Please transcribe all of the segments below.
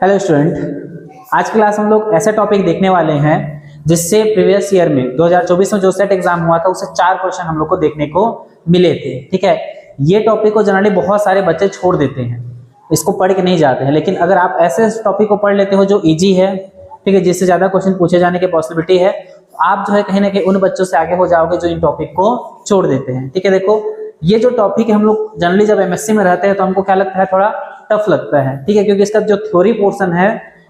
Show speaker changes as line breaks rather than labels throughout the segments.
Hello student, आज class हम लोग ऐसे टॉपिक देखने वाले हैं जिससे प्रीवियस ईयर में 2024 में जो सेट एग्जाम हुआ था उससे 4 क्वेश्चन हम लोग को देखने को मिले थे। ठीक है, ये टॉपिक को जनरली बहुत सारे बच्चे छोड़ देते हैं, इसको पढ़ के नहीं जाते हैं, लेकिन अगर आप ऐसे टॉपिक को पढ़ लेते हो जो इजी है, ठीक है, जिससे ज्यादा क्वेश्चन पूछे जाने की पॉसिबिलिटी है, तो आप जो है कहीं ना कहीं उन बच्चों से आगे हो जाओगे जो इन टॉपिक को छोड़ देते हैं। ठीक है, देखो ये जो टॉपिक है हम लोग जनरली जब एमएससी में रहते हैं तो हमको क्या लगता है, थोड़ा टफ लगता है। ठीक है, क्योंकि इसका जो थ्योरी पोर्शन है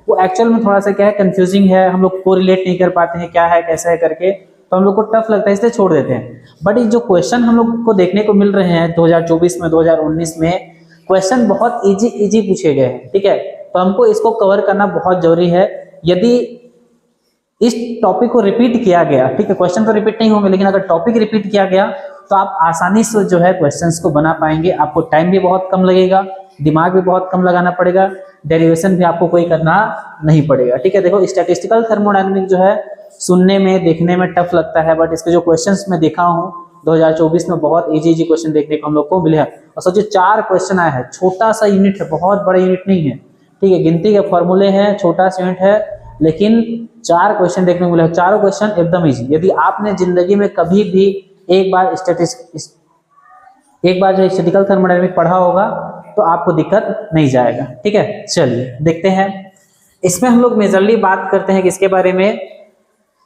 वो एक्चुअल में थोड़ा सा क्या है, कंफ्यूजिंग है, हम लोग को रिलेट नहीं कर पाते हैं क्या है कैसा है करके, तो हम लोग को टफ लगता है इसलिए छोड़ देते हैं। बट ये जो क्वेश्चन हम लोग को देखने को मिल रहे हैं 2024 में 2019 में, क्वेश्चन बहुत इजी पूछे गए हैं। ठीक है, तो हमको इसको कवर करना बहुत जरूरी है। यदि इस टॉपिक को रिपीट किया गया, ठीक है, क्वेश्चन तो रिपीट नहीं होंगे, लेकिन अगर टॉपिक रिपीट किया गया तो आप आसानी से जो है क्वेश्चंस को बना पाएंगे। आपको टाइम भी बहुत कम लगेगा, दिमाग भी बहुत कम लगाना पड़ेगा, डेरिवेशन भी आपको कोई करना नहीं पड़ेगा। ठीक है, देखो स्टैटिस्टिकल थर्मोडायनामिक जो है सुनने में देखने में टफ लगता है, बट इसके जो क्वेश्चंस मैं देखा हूँ 2024 में बहुत इजी क्वेश्चन देखने को हम लोग को मिले हैं। और सोचिए 4 क्वेश्चन आया है, छोटा सा यूनिट है, बहुत बड़ा यूनिट नहीं है। ठीक है, गिनती के फॉर्मूले हैं, छोटा सा यूनिट है, लेकिन 4 क्वेश्चन देखने को मिले हैं। चारों क्वेश्चन एकदम इजी। यदि आपने जिंदगी में कभी भी एक बार जो स्टैटिस्टिकल थर्मोडायनामिक पढ़ा होगा तो आपको दिक्कत नहीं जाएगा। ठीक है, चलिए देखते हैं। इसमें हम लोग मेजरली बात करते हैं किसके बारे में,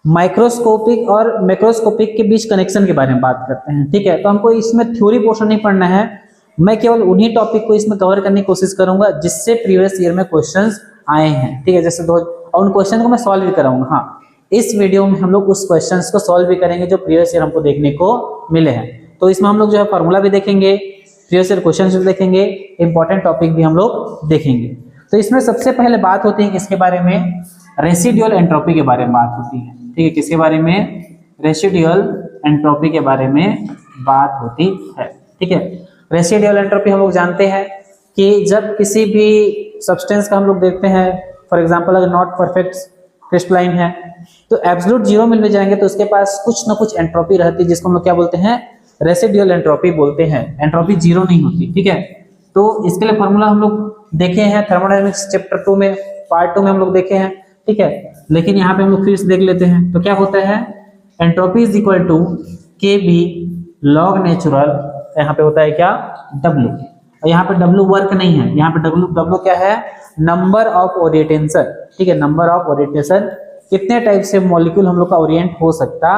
माइक्रोस्कोपिक और मैक्रोस्कोपिक के बीच कनेक्शन के बारे में बात करते हैं। ठीक है, तो हमको इसमें थ्योरी पोर्शन नहीं पढ़ना है, मैं केवल उन्हीं टॉपिक को इसमें कवर करने की कोशिश करूंगा जिससे प्रीवियस ईयर में क्वेश्चंस आए हैं। ठीक है, जैसे और उन क्वेश्चन को मैं सॉल्व भी कराऊंगा। हाँ, इस वीडियो में हम लोग उस क्वेश्चंस को सॉल्व भी करेंगे जो प्रीवियस ईयर हमको देखने को मिले हैं। तो इसमें हम लोग जो है फार्मूला भी देखेंगे, प्रीवियस ईयर क्वेश्चंस भी देखेंगे, इंपॉर्टेंट टॉपिक भी हम लोग देखेंगे। तो इसमें सबसे पहले बात होती है किसके बारे में, रेसिडुअल एंट्रोपी के बारे में बात होती है। ठीक है, किसके बारे में, रेसिडुअल एंट्रोपी के बारे में बात होती है। ठीक है, रेसिडुअल एंट्रोपी हम लोग जानते हैं कि जब किसी भी सब्सटेंस का हम लोग देखते हैं, फॉर एग्जांपल अगर नॉट परफेक्ट क्रिस्टलाइन है तो एब्सोल्यूट जीरो मिल भी जाएंगे तो उसके पास कुछ ना कुछ एंट्रोपी रहती है, जिसको हम लोग क्या बोलते हैं, रेसिडुअल एंट्रोपी बोलते हैं। एंट्रोपी जीरो नहीं होती। ठीक है, तो इसके लिए फॉर्मूला हम लोग देखे हैं थर्मोडायनामिक्स चैप्टर 2 में, पार्ट 2 में हम लोग देखे हैं। ठीक है, लेकिन यहाँ पे हम लोग फिर से देख लेते हैं। तो क्या होता है, entropy is equal to KB log natural, यहाँ पे होता है क्या, W। और यहाँ पे W वर्क नहीं है, यहाँ पे W क्या है, नंबर ऑफ ओरिएंटेशन। ठीक है, नंबर ऑफ ओरिएंटेशन, कितने टाइप से मॉलिक्यूल हम लोग का ओरिएंट हो सकता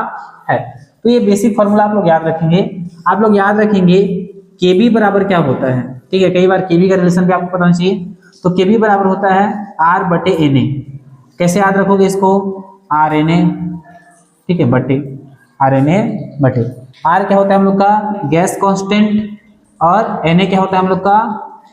है। तो ये बेसिक फॉर्मूला आप लोग याद रखेंगे। आप लोग याद रखेंगे KB बराबर क्या होता है। ठीक है, कई बार KB का रिलेशन भी आपको पता होना चाहिए। तो KB बराबर होता है R/Na। कैसे याद रखोगे इसको, RNA, ठीक है, बटे RNA बटे R क्या होता है हम लोग का, गैस कांस्टेंट, और Na क्या होता है हम लोग का,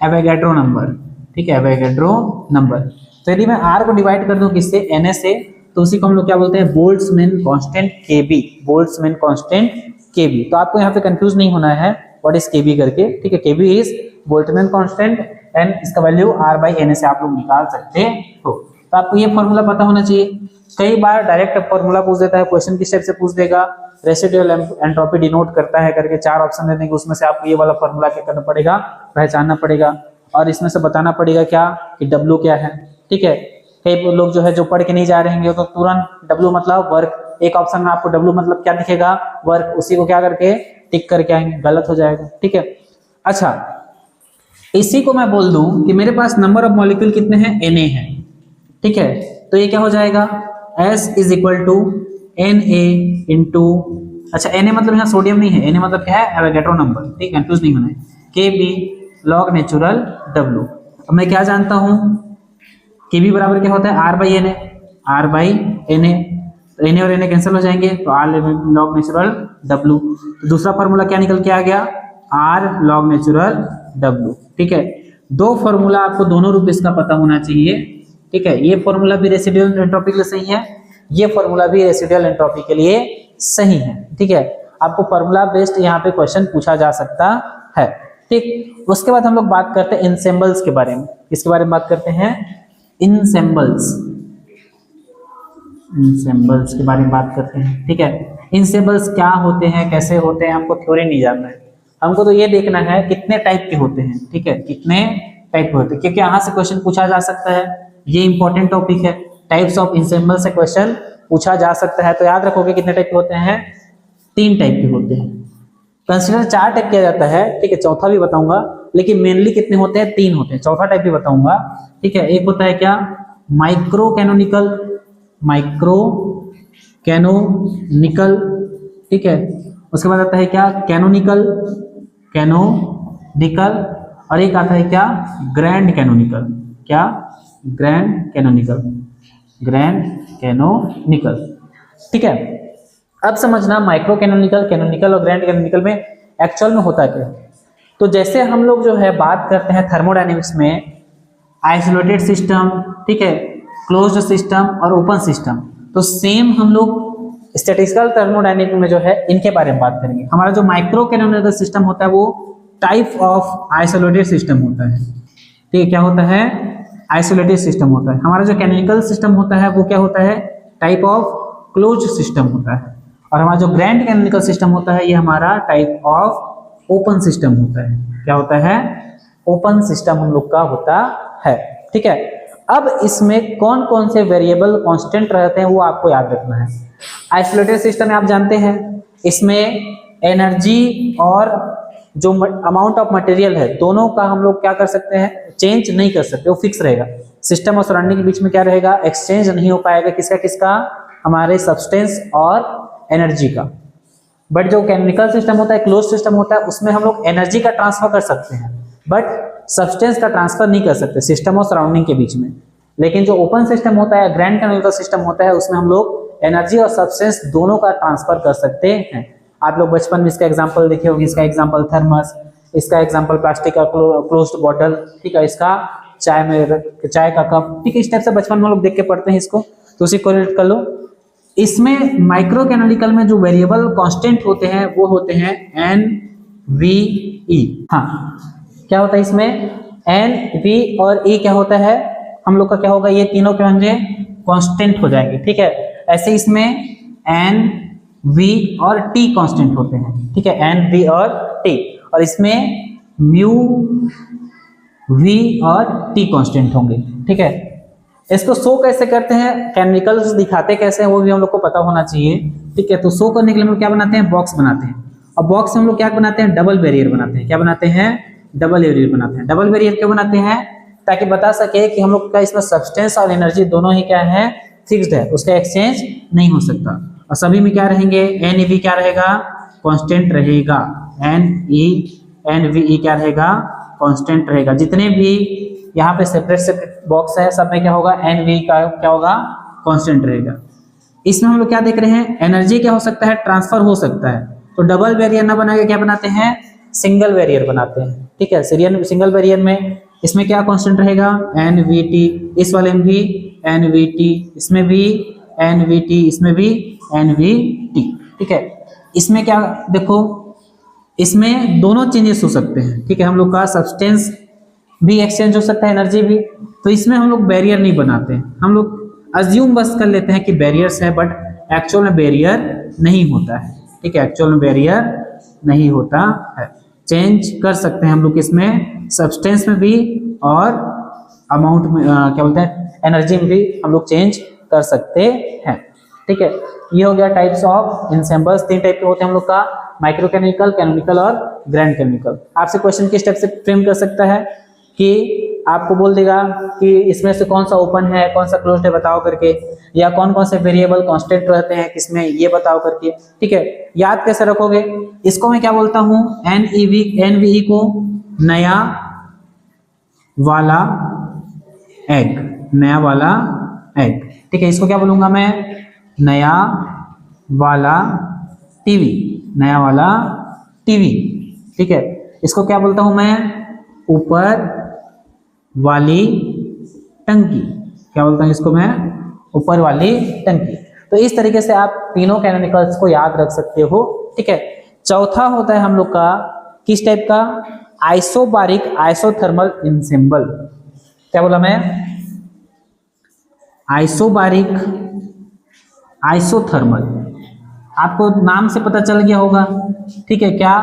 एवोगैड्रो नंबर। ठीक है, एवोगैड्रो नंबर। तो यदि मैं R को डिवाइड कर दूं किससे, Na से, तो उसी को हम लोग क्या बोलते हैं, Boltzmann constant KB, Boltzmann constant KB। तो आपको यहाँ पे कंफ्यूज नहीं होना है व्हाट इज KB करके। ठीक है, KB is Boltzmann constant and इसका वैल्यू R/Na से आप लोग निकाल सकते हो। तो आपको ये फॉर्मूला पता होना चाहिए। कई बार डायरेक्ट फॉर्मूला पूछ देता है, क्वेश्चन किस टाइप से पूछ देगा, रेसिडुअल एंट्रोपी डिनोट करता है करके 4 ऑप्शन दे देंगे, उसमें से आपको ये वाला फॉर्मूला क्या करना पड़ेगा, पहचानना पड़ेगा, और इसमें से बताना पड़ेगा क्या कि W क्या है। ठीक है, कई लोग जो है जो पढ़ के नहीं जा रहे हैं तो तुरंत W मतलब वर्क, एक ऑप्शन में आपको W मतलब क्या दिखेगा, वर्क, उसी को क्या करके टिक करके आएंगे, गलत हो जाएगा। ठीक है, अच्छा, इसी को मैं बोल दूं कि मेरे पास नंबर ऑफ मॉलिक्यूल कितने हैं, Na है। ठीक है, तो ये क्या हो जाएगा, S is equal to Na into, अच्छा Na मतलब यहाँ सोडियम नहीं है, Na मतलब क्या है, एवोगैड्रो नंबर। ठीक है, कंफ्यूज नहीं होना है, KB लॉग नेचुरल W। अब मैं क्या जानता हूँ, KB बराबर क्या होता है, R/Na, R/Na, Na और Na कैंसिल हो जाएंगे तो R लॉग नेचुरल W। तो दूसरा फॉर्मूला क्या निकल के आ गया, R लॉग नेचुरल W। ठीक है, 2 फॉर्मूला आपको दोनों रूप इसका पता होना चाहिए। ठीक है, ये फॉर्मूला भी रेसिडुअल एंट्रोपी के लिए सही है, ये फॉर्मूला भी रेसिडुअल एंट्रोपी के लिए सही है। ठीक है, आपको फॉर्मूला बेस्ड यहाँ पे क्वेश्चन पूछा जा सकता है। ठीक, उसके बाद हम लोग बात करते हैं इनसेम्बल्स के बारे में। किसके बारे में बात करते हैं, इनसेम्बल्स, इनसेम्बल्स के बारे में बात करते हैं। ठीक है, इनसेम्बल्स क्या होते हैं, कैसे होते हैं, हमको थ्योरी नहीं जानना है, हमको तो ये देखना है कितने टाइप के होते हैं। ठीक है, कितने टाइप के होते हैं, क्योंकि यहाँ से क्वेश्चन पूछा जा सकता है, ये इंपॉर्टेंट टॉपिक है। टाइप्स ऑफ इंसेम्बल से क्वेश्चन पूछा जा सकता है, तो याद रखोगे कितने टाइप के होते हैं, 3 टाइप के होते हैं। कंसीडर 4 टाइप किया जाता है, ठीक है, चौथा भी बताऊंगा, लेकिन मेनली कितने होते हैं, 3 होते हैं। चौथा टाइप भी बताऊंगा, ठीक है। एक होता है क्या, माइक्रो कैनोनिकल, माइक्रो कैनोनिकल, ठीक है। उसके बाद आता है क्या, कैनोनिकल, कैनोनिकल, और एक आता है क्या, ग्रैंड कैनोनिकल, क्या, ग्रैंड कैनोनिकल, ग्रैंड कैनोनिकल, ठीक है। अब समझना माइक्रो कैनोनिकल, कैनोनिकल और ग्रैंड कैनोनिकल में एक्चुअल में होता क्या है। तो जैसे हम लोग जो है बात करते हैं थर्मोडायनेमिक्स में आइसोलेटेड सिस्टम, ठीक है, क्लोज्ड सिस्टम और ओपन सिस्टम, तो सेम हम लोग स्टैटिस्टिकल थर्मोडायनेमिक्स में जो है इनके बारे में बात करेंगे। हमारा जो माइक्रो कैनोनिकल सिस्टम होता है वो टाइप ऑफ आइसोलेटेड सिस्टम होता है, ठीक है, क्या होता है, आइसोलेटेड सिस्टम होता है। हमारा जो कैनोनिकल सिस्टम होता है वो क्या होता है, टाइप ऑफ क्लोज्ड सिस्टम होता है। और हमारा जो ग्रैंड कैनोनिकल सिस्टम होता है ये हमारा टाइप ऑफ ओपन सिस्टम होता है। क्या होता है, ओपन सिस्टम हम लोग का होता है, ठीक है। अब इसमें कौन कौन से वेरिएबल कांस्टेंट रहते हैं वो आपको याद रखना है। आइसोलेटेड सिस्टम में आप जानते हैं इसमें एनर्जी और जो अमाउंट ऑफ मटेरियल है दोनों का हम लोग क्या कर सकते हैं, चेंज नहीं कर सकते, वो फिक्स रहेगा। सिस्टम और सराउंडिंग के बीच में क्या रहेगा, एक्सचेंज नहीं हो पाएगा, किसका किसका, हमारे सब्सटेंस और एनर्जी का। बट जो केमिकल सिस्टम होता है, क्लोज सिस्टम होता है, उसमें हम लोग एनर्जी का ट्रांसफर कर सकते हैं बट सब्सटेंस का ट्रांसफर नहीं कर सकते सिस्टम और सराउंडिंग के बीच में। लेकिन जो ओपन सिस्टम होता है, ग्रैंड कैनोनिकल सिस्टम होता है, उसमें हम लोग एनर्जी और सब्सटेंस दोनों का ट्रांसफर कर सकते हैं। आप लोग बचपन में इसका एग्जांपल देखे होंगे, इसका एग्जांपल थर्मस, इसका एग्जांपल प्लास्टिक का क्लोज्ड बॉटल, ठीक है, इसका चाय का कप, ठीक है, इस टाइप से बचपन में हम लोग देख के पढ़ते हैं इसको, तो उसी को रिलेट कर लो। इसमें माइक्रो कैनोनिकल में जो वेरिएबल कांस्टेंट होते हैं वो होते हैं एन वी ई। हाँ, क्या होता है इसमें, एन वी और ई क्या होता है, हम लोग का क्या होगा, ये तीनों क्या होंगे, कांस्टेंट हो जाएंगे, ठीक है। ऐसे इसमें एन वी और टी कांस्टेंट होते हैं, ठीक है, एन वी और टी, और इसमें म्यू वी और टी कांस्टेंट होंगे, ठीक है। इसको शो कैसे करते हैं, केमिकल्स दिखाते कैसे हैं वो भी हम लोग को पता होना चाहिए, ठीक है। तो शो करने के लिए हम लोग क्या बनाते हैं, बॉक्स बनाते हैं, और बॉक्स से हम लोग क्या बनाते हैं, डबल बैरियर बनाते हैं। क्या बनाते हैं, डबल बैरियर बनाते हैं। डबल बैरियर क्यों बनाते हैं, ताकि बता सके कि हम लोग का इसमें सब्सटेंस और एनर्जी दोनों ही क्या है, फिक्स्ड है, उसका एक्सचेंज नहीं हो सकता। और सभी में क्या रहेंगे, एन वी क्या रहेगा, कांस्टेंट रहेगा, एन वी ई क्या रहेगा, कांस्टेंट रहेगा। जितने भी यहाँ पे सेपरेट बॉक्स है सब में क्या होगा, एन वी का क्या होगा, कांस्टेंट रहेगा। इसमें हम लोग क्या देख रहे हैं, एनर्जी क्या हो सकता है, ट्रांसफर हो सकता है। तो डबल बैरियर ना बना के क्या बनाते हैं, सिंगल बैरियर बनाते हैं, ठीक है। सिंगल बैरियर में इसमें क्या कांस्टेंट रहेगा, एन वी टी, इस वाले में भी एन वी टी, इसमें भी एन वी टी, इसमें भी एन वी टी, ठीक है। इसमें क्या देखो, इसमें दोनों चेंजेस हो सकते हैं, ठीक है। हम लोग का सब्सटेंस भी एक्सचेंज हो सकता है, एनर्जी भी, तो इसमें हम लोग बैरियर नहीं बनाते हैं। हम लोग अज्यूम बस कर लेते हैं कि बैरियर्स है, बट एक्चुअल में बैरियर नहीं होता है, ठीक है, एक्चुअल में बैरियर नहीं होता है। चेंज कर सकते हैं हम लोग इसमें सब्सटेंस में भी और अमाउंट में, क्या बोलते हैं, एनर्जी में भी हम लोग चेंज कर सकते हैं, ठीक है। ये हो गया टाइप्स ऑफ इंसेम्बल्स। 3 टाइप के होते हैं हम लोग का, माइक्रो कैनोनिकल, कैनोनिकल और ग्रैंड कैनोनिकल। आपसे क्वेश्चन किस टाइप से फ्रेम कर सकता है कि आपको बोल देगा कि इसमें से कौन सा ओपन है, कौन सा क्लोज्ड है बताओ करके, या कौन कौन से वेरिएबल कांस्टेंट रहते हैं किसमें, ये बताओ करके, ठीक है। याद कैसे रखोगे इसको, मैं क्या बोलता हूँ, एन वी ई को नया वाला एग, नया वाला एग, ठीक है। इसको क्या बोलूंगा मैं, नया वाला टीवी, नया वाला टीवी, ठीक है। इसको क्या बोलता हूं मैं, ऊपर वाली टंकी, क्या बोलता हूं इसको मैं, ऊपर वाली टंकी। तो इस तरीके से आप तीनों कैनोनिकल्स को याद रख सकते हो, ठीक है। चौथा होता है हम लोग का किस टाइप का, आइसोबारिक आइसोथर्मल इंसेम्बल। क्या बोला मैं, आइसोबारिक आइसोथर्मल, आपको नाम से पता चल गया होगा, ठीक है, क्या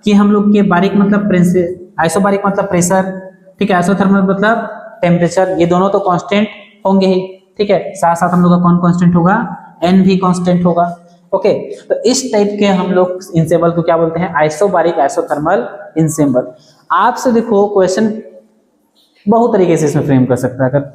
कि हम लोग के बारिक मतलब प्रेशर, आइसोबारिक मतलब प्रेशर, ठीक है, आइसोथर्मल मतलब टेम्परेचर, ये दोनों तो कांस्टेंट होंगे ही, ठीक है। साथ साथ हम लोग का कौन कांस्टेंट होगा, n भी कांस्टेंट होगा। ओके, तो इस टाइप के हम लोग इंसेबल को क्या बोलते हैं, आइसोबारिक आइसोथर्मल इंसेबल। आपसे देखो क्वेश्चन बहुत तरीके से इसमें फ्रेम कर सकता है, अगर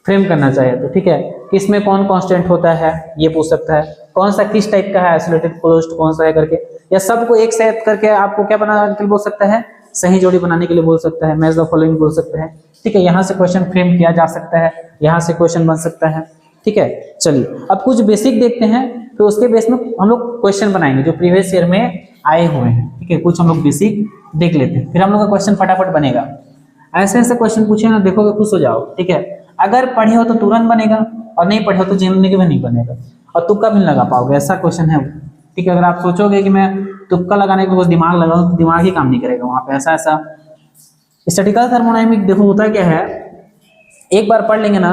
फ्रेम करना चाहे तो, ठीक है। किसमें कौन कांस्टेंट होता है ये पूछ सकता है, कौन सा किस टाइप का है, आइसोलेटेड क्लोज्ड कौन सा है करके, या सबको एक साथ करके आपको क्या बनाने के लिए बोल सकता है, सही जोड़ी बनाने के लिए बोल सकता है, मैच द फॉलोइंग बोल सकता है, ठीक है। यहाँ से क्वेश्चन फ्रेम किया जा सकता है, यहाँ से क्वेश्चन बन सकता है, ठीक है। चलिए अब कुछ बेसिक देखते हैं, तो उसके बेस में हम लोग क्वेश्चन बनाएंगे जो प्रीवियस ईयर में आए हुए हैं, ठीक है। कुछ हम लोग बेसिक देख लेते हैं, फिर हम लोग का क्वेश्चन फटाफट बनेगा। ऐसे ऐसे क्वेश्चन पूछे ना, देखोगे खुश हो जाओ, ठीक है। अगर पढ़े हो तो तुरंत बनेगा, और नहीं पढ़े हो तो जिंदगी में नहीं बनेगा, और तुक्का भी नहीं लगा पाओगे, ऐसा क्वेश्चन है वो, ठीक है। अगर आप सोचोगे कि मैं तुक्का लगाने के कुछ दिमाग लगाऊं तो दिमाग ही काम नहीं करेगा वहां पे, ऐसा ऐसा। स्टैटिकल थर्मोडायनामिक देखो होता क्या है, एक बार पढ़ लेंगे ना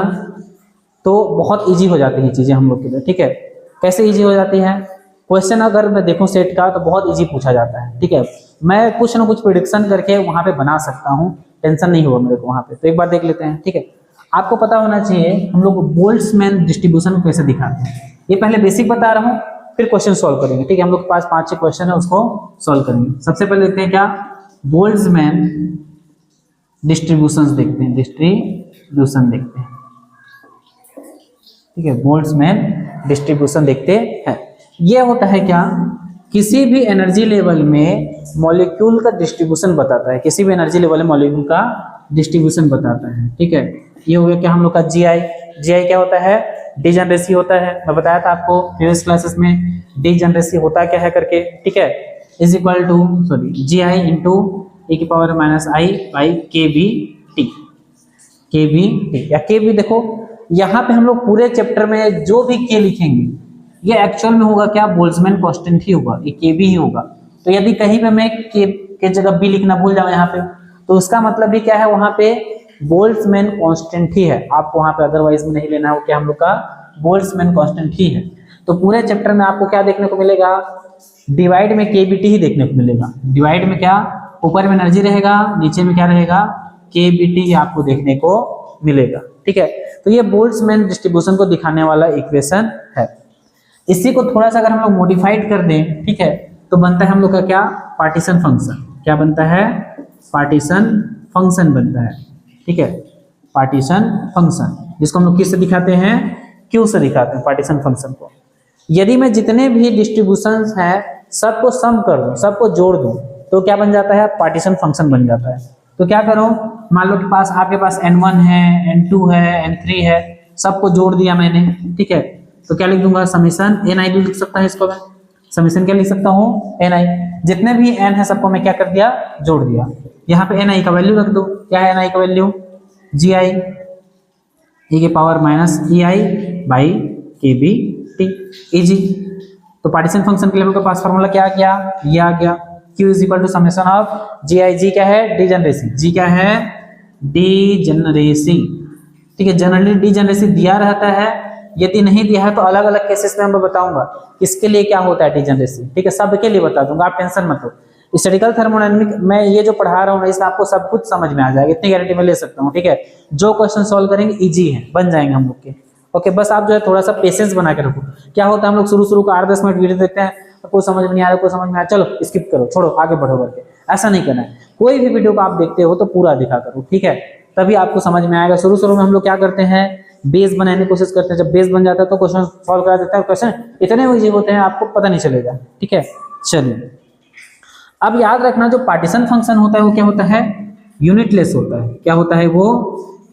तो बहुत इजी हो जाती है चीजें हम लोग के लिए, ठीक है। कैसे इजी हो जाती है, क्वेश्चन अगर मैं देखूं सेट का तो बहुत इजी पूछा जाता है, ठीक है। मैं कुछ ना कुछ प्रिडिक्शन करके वहां पे बना सकता हूँ, टेंशन नहीं होगा मेरे को वहां पे। तो एक बार देख लेते हैं, ठीक है। आपको पता होना चाहिए हम लोग बोल्ट्जमैन डिस्ट्रीब्यूशन को कैसे दिखाते हैं, ये पहले बेसिक बता रहा हूँ, फिर क्वेश्चन सॉल्व करेंगे, ठीक है। हम लोग के पास 5-6 क्वेश्चन है, उसको सॉल्व करेंगे। सबसे पहले देखते हैं क्या, बोल्ट्जमैन डिस्ट्रीब्यूशंस देखते हैं, डिस्ट्रीब्यूशन देखते हैं, ठीक है। बोल्ट्जमैन डिस्ट्रीब्यूशन देखते हैं। ये होता है क्या, किसी भी एनर्जी लेवल में मॉलिक्यूल का डिस्ट्रीब्यूशन बताता है, किसी भी एनर्जी लेवल में मॉलिक्यूल का डिस्ट्रीब्यूशन बताता है, ठीक है। ये हो गया क्या हम लोग का जीआई। जीआई क्या होता है, डीजनरेसी होता है, मैं बताया था आपको प्रीवियस क्लासेस में डीजनरेसी होता क्या है करके, ठीक है। Is equal to GI into e की power minus I by K B T, K B T या के बी। देखो यहाँ पे हम लोग पूरे चैप्टर में जो भी के लिखेंगे ये एक्चुअल में होगा क्या, बोल्ट्जमैन कांस्टेंट ही होगा, ये के बी ही होगा। तो यदि कहीं पे मैं के जगह बी लिखना भूल जाऊं यहाँ पे, तो उसका मतलब भी क्या है, वहां पे बोल्ट्जमैन कांस्टेंट ही है, आपको वहां पे अदरवाइज में नहीं लेना है, क्या हम लोग का बोल्ट्जमैन कांस्टेंट ही है। तो पूरे चैप्टर में आपको क्या देखने को मिलेगा, डिवाइड में केबीटी ही देखने को मिलेगा। डिवाइड में क्या, ऊपर में एनर्जी रहेगा, नीचे में क्या रहेगा, केबीटी आपको देखने को मिलेगा, ठीक है। तो ये बोल्ट्जमैन डिस्ट्रीब्यूशन को दिखाने वाला इक्वेशन है। इसी को थोड़ा सा अगर हम लोग मॉडिफाइड कर दें, ठीक है, तो बनता है हम लोग का क्या, पार्टीशन फंक्शन। क्या बनता है, पार्टीशन फंक्शन बनता है, ठीक है। पार्टीशन फंक्शन जिसको हम लोग किससे दिखाते हैं, क्यू से दिखाते हैं पार्टीशन फंक्शन को। यदि मैं जितने भी डिस्ट्रीब्यूशंस हैं सबको सम कर दूं, सबको जोड़ दूं, तो क्या बन जाता है, पार्टीशन फंक्शन बन जाता है। तो क्या करो, मान लो कि आपके पास n1 है, n2 है, n3 है, सबको जोड़ दिया मैंने, ठीक है। तो क्या लिख दूंगा, समीशन ni भी लिख सकता है इसको मैं, समीशन क्या लिख सकता हूँ, ni। जितने भी n है सबको मैं क्या कर दिया, जोड़ दिया। यहाँ पे ni का वैल्यू रख दो, क्या है ni का वैल्यू, gi e की power minus E I by K B T, easy. तो पार्टीशन फंक्शन के लिए हम लोग के पास फॉर्मूला क्या आ गया, ये आ गया, Q is equal to summation of ji I. G क्या है, डीजनरेसी, जी क्या है, डीजनरेसी, ठीक है। जनरली डीजनरेसी दिया रहता है, यदि नहीं दिया है तो अलग अलग केसेस में मैं बताऊंगा किसके लिए क्या होता है डीजनरेसी, ठीक है। सबके लिए बता दूंगा, आप टेंशन मत लो। स्टैटिकल थर्मोडायनामिक मैं ये जो पढ़ा रहा हूँ इसमें आपको सब कुछ समझ में आ जाएगा, इतनी गारंटी मैं ले सकता हूँ, ठीक है। जो क्वेश्चन सॉल्व करेंगे इजी है, बन जाएंगे हम लोग के, ओके। बस आप जो है थोड़ा सा पेशेंस बना के रखो। क्या होता है, हम लोग शुरू का 8-10 मिनट वीडियो देखते हैं, कोई समझ में नहीं आ रहा, कोई समझ में आया, चलो स्किप करो, छोड़ो, आगे बढ़ो करके, ऐसा नहीं करना है। कोई भी वीडियो को आप देखते हो तो पूरा दिखा करो, ठीक है, तभी आपको समझ में आएगा। शुरू में हम लोग क्या करते हैं, बेस बनाने की कोशिश करते हैं, जब बेस बन जाता है तो क्वेश्चन सॉल्व करा देता है, क्वेश्चन इतने ईजी होते हैं आपको पता नहीं चलेगा, ठीक है। चलिए अब याद रखना, जो पार्टीशन फंक्शन होता है वो क्या होता है, यूनिटलेस होता है। क्या होता है वो,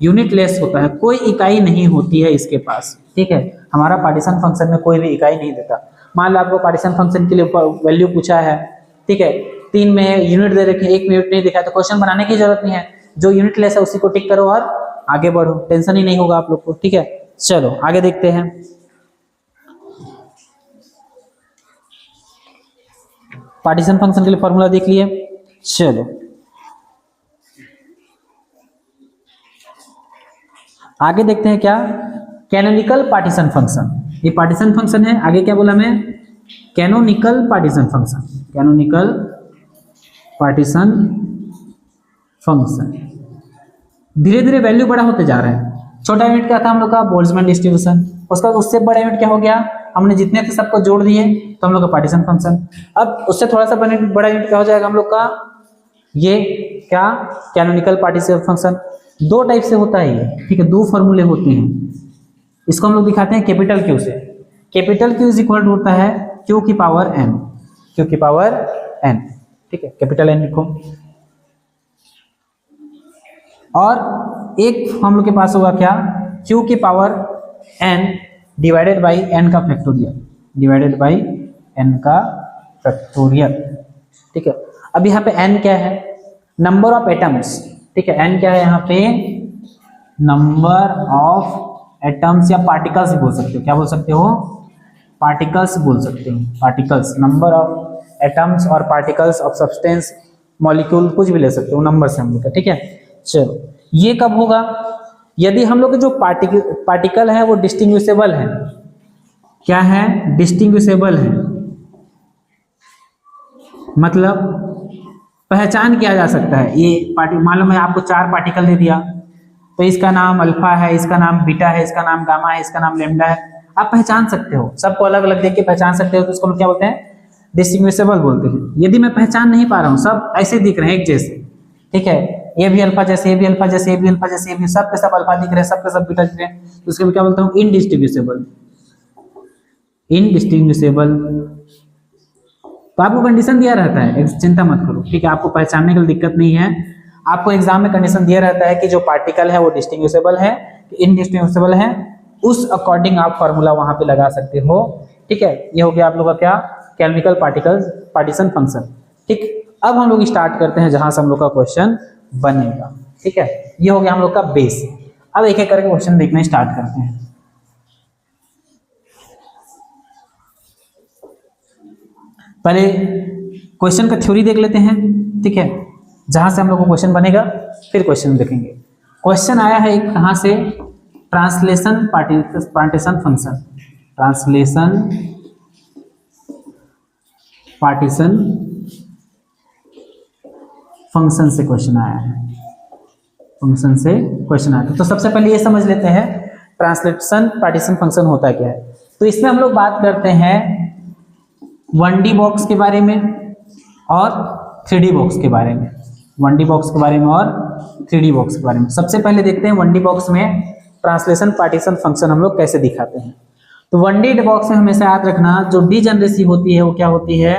यूनिटलेस होता है, कोई इकाई नहीं होती है इसके पास, ठीक है। हमारा पार्टीशन फंक्शन में कोई भी इकाई नहीं देता। मान लो आपको पार्टीशन फंक्शन के लिए वैल्यू पूछा है, ठीक है, 3 में यूनिट दे रखे, 1 यूनिट नहीं दिखा, तो क्वेश्चन बनाने की जरूरत नहीं है, जो यूनिटलेस है उसी को टिक करो और आगे बढ़ो, टेंशन ही नहीं होगा आप लोग को, ठीक है। चलो आगे देखते हैं। पार्टीशन फंक्शन के लिए फॉर्मूला देख लिए, चलो आगे देखते हैं क्या, कैनोनिकल पार्टीशन फंक्शन। ये पार्टीशन फंक्शन है, आगे क्या बोला मैं, canonical partition function, canonical partition function. धीरे धीरे वैल्यू बड़ा होते जा रहा है, छोटा यूनिट क्या था हम लोग का, बोल्ट्जमैन डिस्ट्रीब्यूशन। उसका उससे बड़ा यूनिट क्या हो गया, हमने जितने थे सबको जोड़ दिए तो हम लोग का पार्टीशन फंक्शन। अब उससे थोड़ा सा बड़ा यूनिट क्या हो जाएगा हम लोग का, ये क्या, कैनोनिकल पार्टीशन फंक्शन। दो टाइप से होता है ये, ठीक है, दो फॉर्मूले होते हैं। इसको हम लोग दिखाते हैं कैपिटल क्यू से। Capital Q is equal to होता है क्यू की पावर एन, क्यू की पावर एन, ठीक है, कैपिटल एन लिखो। और एक हम लोग के पास होगा क्या, क्यू की power N divided by N का फैक्टोरियल, डिवाइडेड बाई एन का फैक्टोरियल, ठीक है। अब यहाँ पे एन क्या है, नंबर ऑफ एटम्स, ठीक है। एन क्या है यहाँ पे, नंबर ऑफ एटम्स या पार्टिकल्स बोल सकते हो, क्या बोल सकते हो, पार्टिकल्स बोल सकते हो, पार्टिकल्स, नंबर ऑफ एटम्स और पार्टिकल्स ऑफ सब्सटेंस, मॉलिक्यूल, कुछ भी ले सकते हो नंबर से हम लोग का, ठीक है। चलो ये कब होगा, यदि हम लोग के जो पार्टिकल है वो डिस्टिंग्विशेबल है, क्या है, डिस्टिंग्विशेबल है, मतलब पहचान किया जा सकता है। ये मालूम है आपको 4 पार्टिकल दे दिया, तो इसका नाम अल्फा है, इसका नाम बीटा है, इसका नाम गामा है, इसका नाम लैम्डा है, आप पहचान सकते हो, सबको अलग अलग देख के पहचान सकते हो, तो उसको हम क्या बोलते हैं, डिस्टिंग्विशेबल बोलते हैं। यदि मैं पहचान नहीं पा रहा हूँ, सब ऐसे दिख रहे हैं एक जैसे, ठीक है, ये भी अल्फा जैसे, ये भी अल्फा जैसे, ये भी अल्फा जैसे, ये भी, सब के सब अल्फा दिख रहे हैं, सब के सब बीटा दिख रहे हैं, तो उसके क्या बोलता हूँ, इनडिस्टिंग्विशेबल, इनडिस्टिंग्विशेबल। तो आपको कंडीशन दिया रहता है, चिंता मत करो, ठीक है, आपको पहचानने के लिए दिक्कत नहीं है। आपको एग्जाम में कंडीशन दिया रहता है कि जो पार्टिकल है वो डिस्टिंग्विशेबल है, इनडिस्टिंग्विशेबल है, उस अकॉर्डिंग आप फॉर्मूला वहां पे लगा सकते हो, ठीक है। ये हो गया आप लोग का क्या, केमिकल पार्टिकल पार्टीशन फंक्शन, ठीक। अब हम लोग स्टार्ट करते हैं जहां से हम लोग का क्वेश्चन बनेगा, ठीक है। ये हो गया हम लोग का बेस। अब एक एक करके क्वेश्चन देखना स्टार्ट करते हैं। पहले क्वेश्चन का थ्योरी देख लेते हैं, ठीक है, जहां से हम लोग को क्वेश्चन बनेगा, फिर क्वेश्चन देखेंगे। क्वेश्चन आया है एक कहां से, translation partition function, translation partition function से क्वेश्चन आया है, फंक्शन से क्वेश्चन आया है। तो सबसे पहले ये समझ लेते हैं ट्रांसलेशन पार्टीशन फंक्शन होता क्या है। तो इसमें हम लोग बात करते हैं 1D बॉक्स के बारे में और 3D बॉक्स के बारे में, 1D बॉक्स के बारे में और 3D बॉक्स के बारे में। सबसे पहले देखते हैं 1D बॉक्स में ट्रांसलेशन पार्टीशन फंक्शन हम लोग कैसे दिखाते हैं। तो 1D बॉक्स में हमेशा याद रखना, जो डीजेनरेसी होती है वो क्या होती है,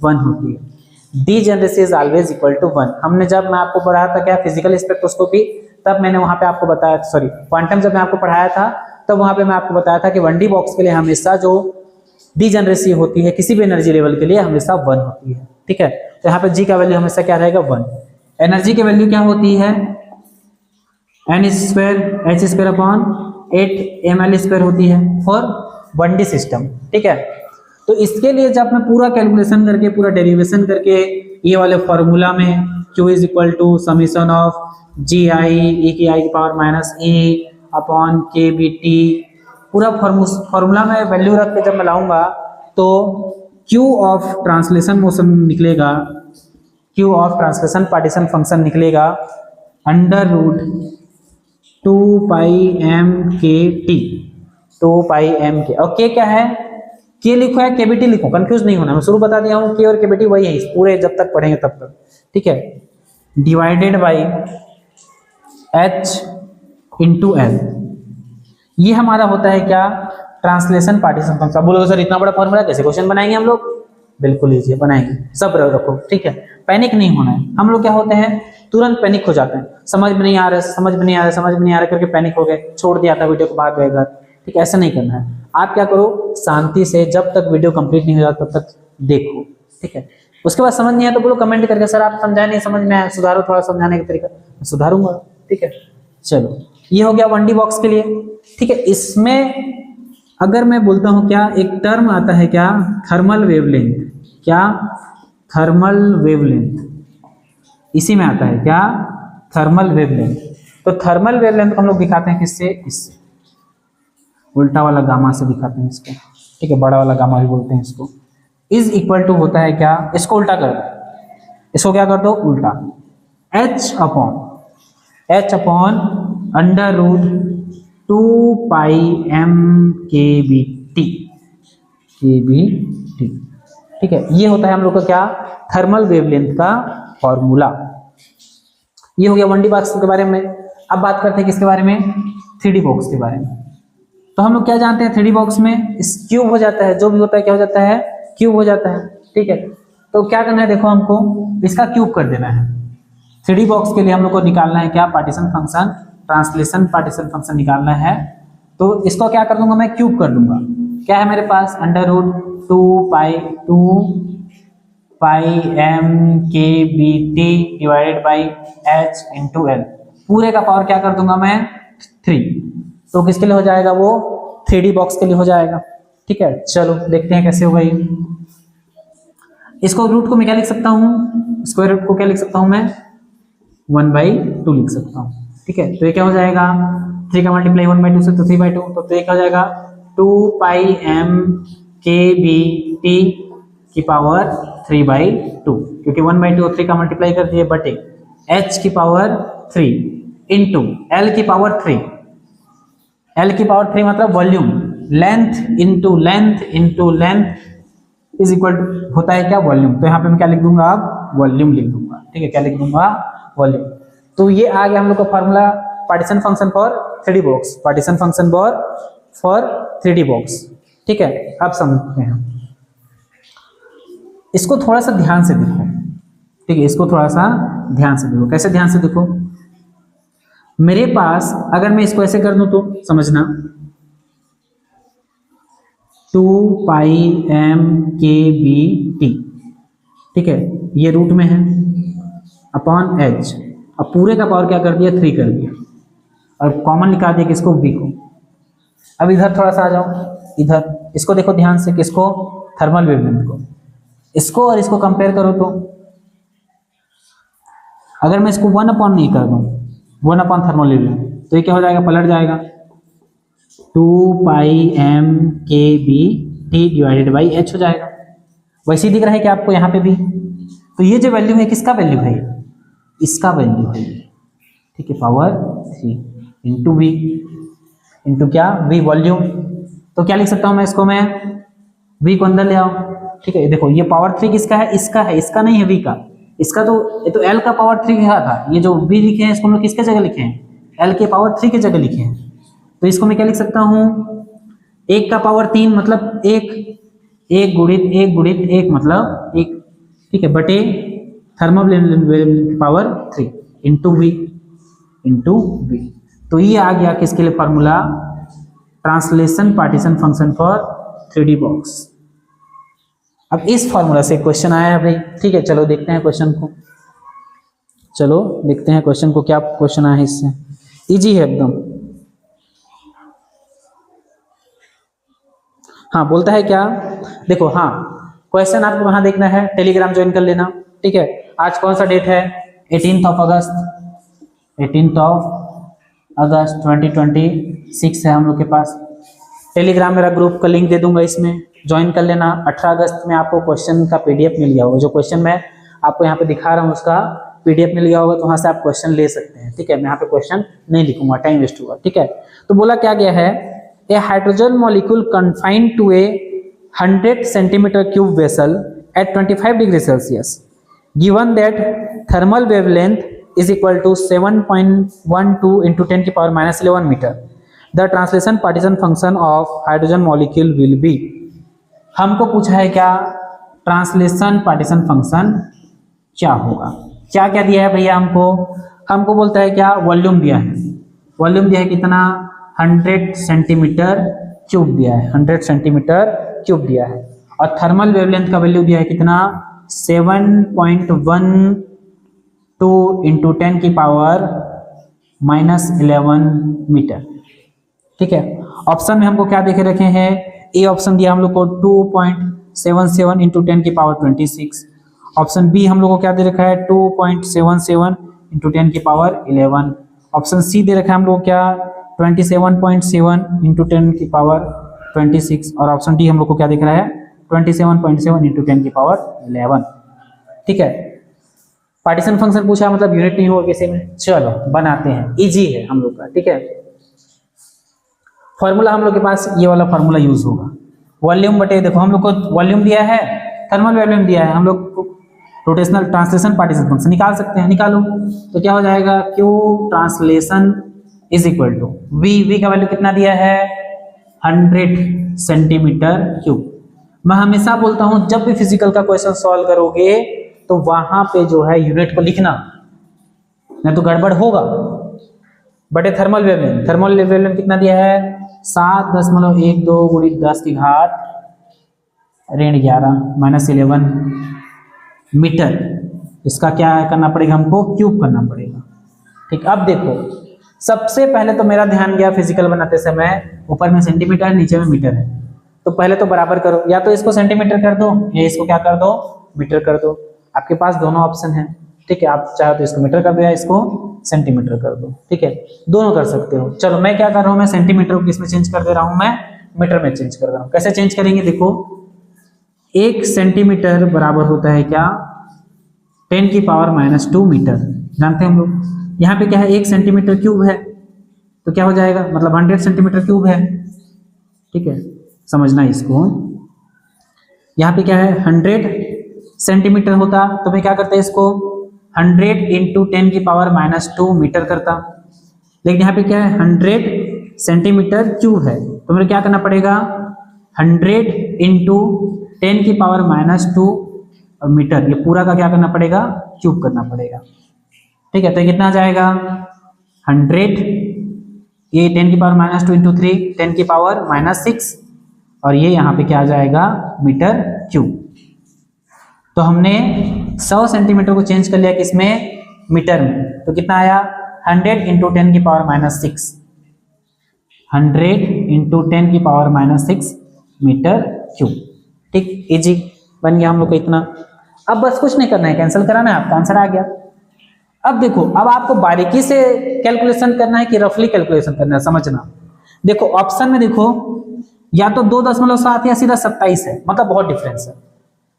1 होती है। Degeneracy is always equal to 1। हमने जब मैं आपको पढ़ाया था क्या, फिजिकल स्पेक्ट्रोस्कोपी, तब मैंने वहां पे आपको बताया, सॉरी क्वांटम जब मैं आपको पढ़ाया था तब वहां पे मैं आपको बताया था कि 1D बॉक्स के लिए हमेशा जो डीजेनरेसी होती है किसी भी एनर्जी लेवल के लिए हमेशा 1 होती है, ठीक है। तो यहाँ पे जी का वैल्यू हमेशा क्या रहेगा, 1। एनर्जी की वैल्यू क्या होती है, n square h square upon 8 ml square होती है फॉर 1D सिस्टम, ठीक है। तो इसके लिए जब मैं पूरा कैलकुलेशन करके, पूरा डेरिवेशन करके, ये वाले फॉर्मूला में Q is equal to summation of ji i e की आई की power minus e upon k B t, पूरा फॉर्मूला में वैल्यू रख के जब मैं लाऊंगा तो Q ऑफ ट्रांसलेशन मोशन निकलेगा, Q of translation partition function निकलेगा under root 2 pi m k t, 2 pi m k, और के क्या है, के लिखो या केबीटी लिखो, कंफ्यूज नहीं होना, मैं शुरू बता दिया हूँ, के और केबीटी वही है, इस पूरे जब तक पढ़ेंगे तब तक, ठीक है। Divided by H into L, ये हमारा होता है क्या, ट्रांसलेशन पार्टीशन फंक्शन। बोलोगे सर इतना बड़ा फॉर्मूला कैसे क्वेश्चन बनाएंगे हम लोग, बिल्कुल लीजिए बनाएंगे, सब रखो, ठीक है, पैनिक नहीं होना है। हम लोग क्या होते हैं, तुरंत पैनिक हो जाते हैं, समझ में नहीं आ रहा है, समझ में नहीं आ रहा है, समझ में नहीं आ रहा करके पैनिक हो गए, छोड़ दिया था वीडियो को, भाग गए घर, ठीक है, ऐसा नहीं करना है। आप क्या करो, शांति से जब तक वीडियो कंप्लीट नहीं हो जाता तब तक देखो, ठीक है। उसके बाद समझ नहीं आया तो बोलो कमेंट करके, सर आप समझाए नहीं, समझ में आया, सुधारो थोड़ा समझाने का तरीका, सुधारूंगा, ठीक है। चलो ये हो गया 1D बॉक्स के लिए, ठीक है। इसमें अगर मैं बोलता हूं क्या, एक टर्म आता है क्या, थर्मल वेवलेंथ, क्या, थर्मल वेवलेंथ, इसी में आता है क्या, थर्मल वेवलेंथ। तो थर्मल वेवलेंथ को हम लोग दिखाते हैं किससे, इससे, उल्टा वाला गामा से दिखाते हैं इसको, ठीक है, बड़ा वाला गामा भी बोलते हैं इसको। इज इक्वल टू होता है क्या, इसको उल्टा कर दो, इसको क्या कर दो, उल्टा, एच अपॉन अंडर रूट 2 पाई m kBT, ठीक है। ये होता है हम लोग का क्या, थर्मल वेवलेंथ का फॉर्मूला। ये हो गया 1D बॉक्स के बारे में। अब बात करते हैं किसके बारे में, 3D बॉक्स के बारे में। तो हम लोग क्या जानते हैं, 3D बॉक्स में इस क्यूब हो जाता है, जो भी होता है क्या हो जाता है, क्यूब हो जाता है, ठीक है। तो क्या करना है, देखो हमको इसका क्यूब कर देना है। 3D बॉक्स के लिए हम लोग को निकालना है क्या, partition function, translation partition function निकालना है। तो इसको क्या कर दूंगा मैं, क्यूब कर दूंगा। क्या है मेरे पास, √2 पाई m kBT divided by h into L. पूरे का पावर क्या कर दूंगा मैं, 3। तो किसके लिए हो जाएगा वो, 3D बॉक्स के लिए हो जाएगा, ठीक है। चलो देखते हैं कैसे होगा ये। इसको रूट को मैं क्या लिख सकता हूँ, स्क्वायर रूट को क्या लिख सकता हूँ मैं, 1/2 लिख सकता हूँ, ठीक है। तो ये क्या हो जाएगा, 3 का मल्टीप्लाई 1/2 से, तो 3/2। तो ये क्या हो जाएगा, 2 पाई m kBT की पावर 3/2, क्योंकि 1/2 और 3 का मल्टीप्लाई कर दिए, बटे h की पावर 3 इंटू l की पावर 3। l की पावर 3 मतलब volume, length into length is equal to होता है क्या, वॉल्यूम। तो यहाँ पे मैं क्या लिख दूंगा, अब वॉल्यूम लिख दूंगा, ठीक है। क्या लिख दूंगा, वॉल्यूम। तो ये आ गया हम लोग का formula, partition function for 3D box, partition function for 3D box, ठीक है। अब समझते हैं, इसको थोड़ा सा ध्यान से देखो, ठीक है। इसको थोड़ा सा ध्यान से देखो, कैसे ध्यान से देखो, मेरे पास अगर मैं इसको ऐसे कर दूं तो समझना, 2 पाई m kBT, ठीक है, ये रूट में है, अपॉन h। अब पूरे का पावर क्या कर दिया, 3 कर दिया, और कॉमन निकाल दिया किसको, b को। अब इधर थोड़ा सा आ जाओ, इधर इसको देखो ध्यान से, किसको, थर्मल वेवलेंथ को। इसको और इसको कंपेयर करो तो अगर मैं इसको 1 नहीं कर दूं, 1 थर्मल वेवलेंथ, तो ये क्या हो जाएगा, पलट जाएगा, 2 पाई m kBT divided by h हो जाएगा। वैसे ही दिख रहा है कि आपको यहाँ पे भी, तो ये जो वैल्यू है किसका वैल्यू है, इसका वैल्यू है, ठीक है, पावर 3 इंटू v, इंटू क्या, v वॉल्यूम। तो क्या लिख सकता हूँ मैं इसको, मैं v को अंदर ले आओ, ठीक है। देखो ये पावर 3 किसका है, इसका है, इसका नहीं है v का, इसका तो ये तो l का पावर 3 लिखा था, ये जो v लिखे हैं इसको हम लोग किसके जगह लिखे हैं, l के पावर 3 की जगह लिखे हैं। तो इसको मैं क्या लिख सकता हूँ, 1 का पावर 3 मतलब 1 गुणित 1 मतलब 1, ठीक है, बटे thermal wavelength power 3 into v। तो ये आ गया किसके लिए formula, translation partition function for 3D box. अब इस फॉर्मूला से क्वेश्चन आया है भाई, ठीक है। चलो देखते हैं क्वेश्चन को, चलो देखते हैं क्वेश्चन को, क्या क्वेश्चन आया है इससे, इजी है एकदम। हाँ बोलता है क्या, देखो, हाँ क्वेश्चन आपको वहां देखना है, टेलीग्राम ज्वाइन कर लेना, ठीक है। आज कौन सा डेट है, 18 अगस्त 2026 है हम लोग के पास। टेलीग्राम मेरा ग्रुप का लिंक दे दूंगा, इसमें ज्वाइन कर लेना। 18 अगस्त में आपको क्वेश्चन का PDF मिल गया होगा, जो क्वेश्चन मैं आपको यहाँ पे दिखा रहा हूँ उसका PDF मिल गया होगा, तो वहाँ से आप क्वेश्चन ले सकते हैं, ठीक है। मैं यहाँ पे क्वेश्चन नहीं लिखूंगा, टाइम वेस्ट होगा, ठीक है। तो बोला क्या गया है, a hydrogen molecule confined to a 100 centimetre cube vessel at 25 degree Celsius, given that thermal wavelength is equal to 7.12 into 10 की power -11 metre, the translation partition function of hydrogen molecule will be. हमको पूछा है क्या, translation partition function क्या होगा, क्या क्या दिया है भैया हमको बोलता है क्या, वॉल्यूम दिया है, वॉल्यूम दिया है कितना, 100 सेंटीमीटर क्यूब दिया है, 100 सेंटीमीटर क्यूब दिया है, और थर्मल वेवलेंथ का वैल्यू दिया है कितना, 7.12 इंटू 10 की पावर -11 मीटर, ठीक है। ऑप्शन में हमको क्या देखे रखे हैं, ए ऑप्शन दिया हम लोग को 2.77 इंटू 10 की पावर 26, ऑप्शन बी हम लोग को क्या दे रखा है, 2.77 इंटू 10 की पावर 11, ऑप्शन सी दे रखा है हम लोग क्या, 27.7 इंटू 10 की पावर 26, और ऑप्शन डी हम लोग को क्या दिख रहा है, 27.7 इंटू 10 की पावर 11, ठीक है। पार्टीशन फंक्शन पूछा मतलब यूनिट नहीं होगा किसी में, चलो बनाते हैं, इजी है हम लोग का, ठीक है। फॉर्मूला हम लोग के पास ये वाला फॉर्मूला यूज होगा, वॉल्यूम बटे, देखो हम लोग को वॉल्यूम दिया है, थर्मल वॉल्यूम दिया है, हम लोग को रोटेशनल ट्रांसलेशन पार्टीशन फंक्शन निकाल सकते हैं, निकालो। तो क्या हो जाएगा, Q translation is equal to V का वैल्यू कितना दिया है 100 सेंटीमीटर क्यूब। मैं हमेशा बोलता हूं जब भी फिजिकल का क्वेश्चन सॉल्व करोगे तो वहां पे जो है यूनिट को लिखना, नहीं तो गड़बड़ होगा। बटे थर्मल वॉल्यूम कितना दिया है 7.12 गुणित 10 की घात -11 मीटर। इसका क्या करना पड़ेगा, हमको क्यूब करना पड़ेगा। ठीक, अब देखो सबसे पहले तो मेरा ध्यान गया फिजिकल बनाते समय, ऊपर में सेंटीमीटर नीचे में मीटर है, तो पहले तो बराबर करो, या तो इसको सेंटीमीटर कर दो या इसको क्या कर दो मीटर कर दो, आपके पास दोनों ऑप्शन है। ठीक है, आप चाहो तो इसको मीटर कर दो या इसको सेंटीमीटर कर दो, ठीक है, दोनों कर सकते हो। चलो मैं क्या कर रहा हूँ, मैं सेंटीमीटर को किसमें चेंज कर दे रहा हूँ, मैं मीटर में चेंज कर रहा हूँ। कैसे चेंज करेंगे, देखो 1 सेंटीमीटर बराबर होता है क्या 10⁻² मीटर, जानते हैं हम लोग। यहाँ पे क्या है 1 सेंटीमीटर क्यूब है, तो क्या हो जाएगा, मतलब 100 सेंटीमीटर क्यूब है। ठीक है, समझना इसको, यहाँ पे क्या है 100 सेंटीमीटर होता तो मैं क्या करता इसको 100 × 10⁻² मीटर करता, लेकिन यहाँ पे क्या है 100 सेंटीमीटर क्यूब है, तो मेरे क्या करना पड़ेगा 100 × 10⁻² मीटर, ये पूरा का क्या करना पड़ेगा क्यूब करना पड़ेगा। ठीक है, तो ये कितना आ जाएगा 100, ये 10⁻² × 3 10⁻⁻6, और ये यहाँ पे क्या आ जाएगा मीटर क्यूब। तो हमने 100 सेंटीमीटर को चेंज कर लिया किसमें, मीटर में, तो कितना आया 100 × 10⁻⁻6, 100 × 10⁻⁻6 मीटर क्यूब। ठीक, इजी बन गया हम लोग को इतना। अब बस कुछ नहीं करना है, कैंसिल कराना है, आपका आंसर आ गया। अब देखो, अब आपको बारीकी से कैलकुलेशन करना है कि रफली कैलकुलेशन करना है, समझना। देखो ऑप्शन में देखो, या तो 2.7 या सीधा 27 है, मतलब बहुत डिफरेंस है,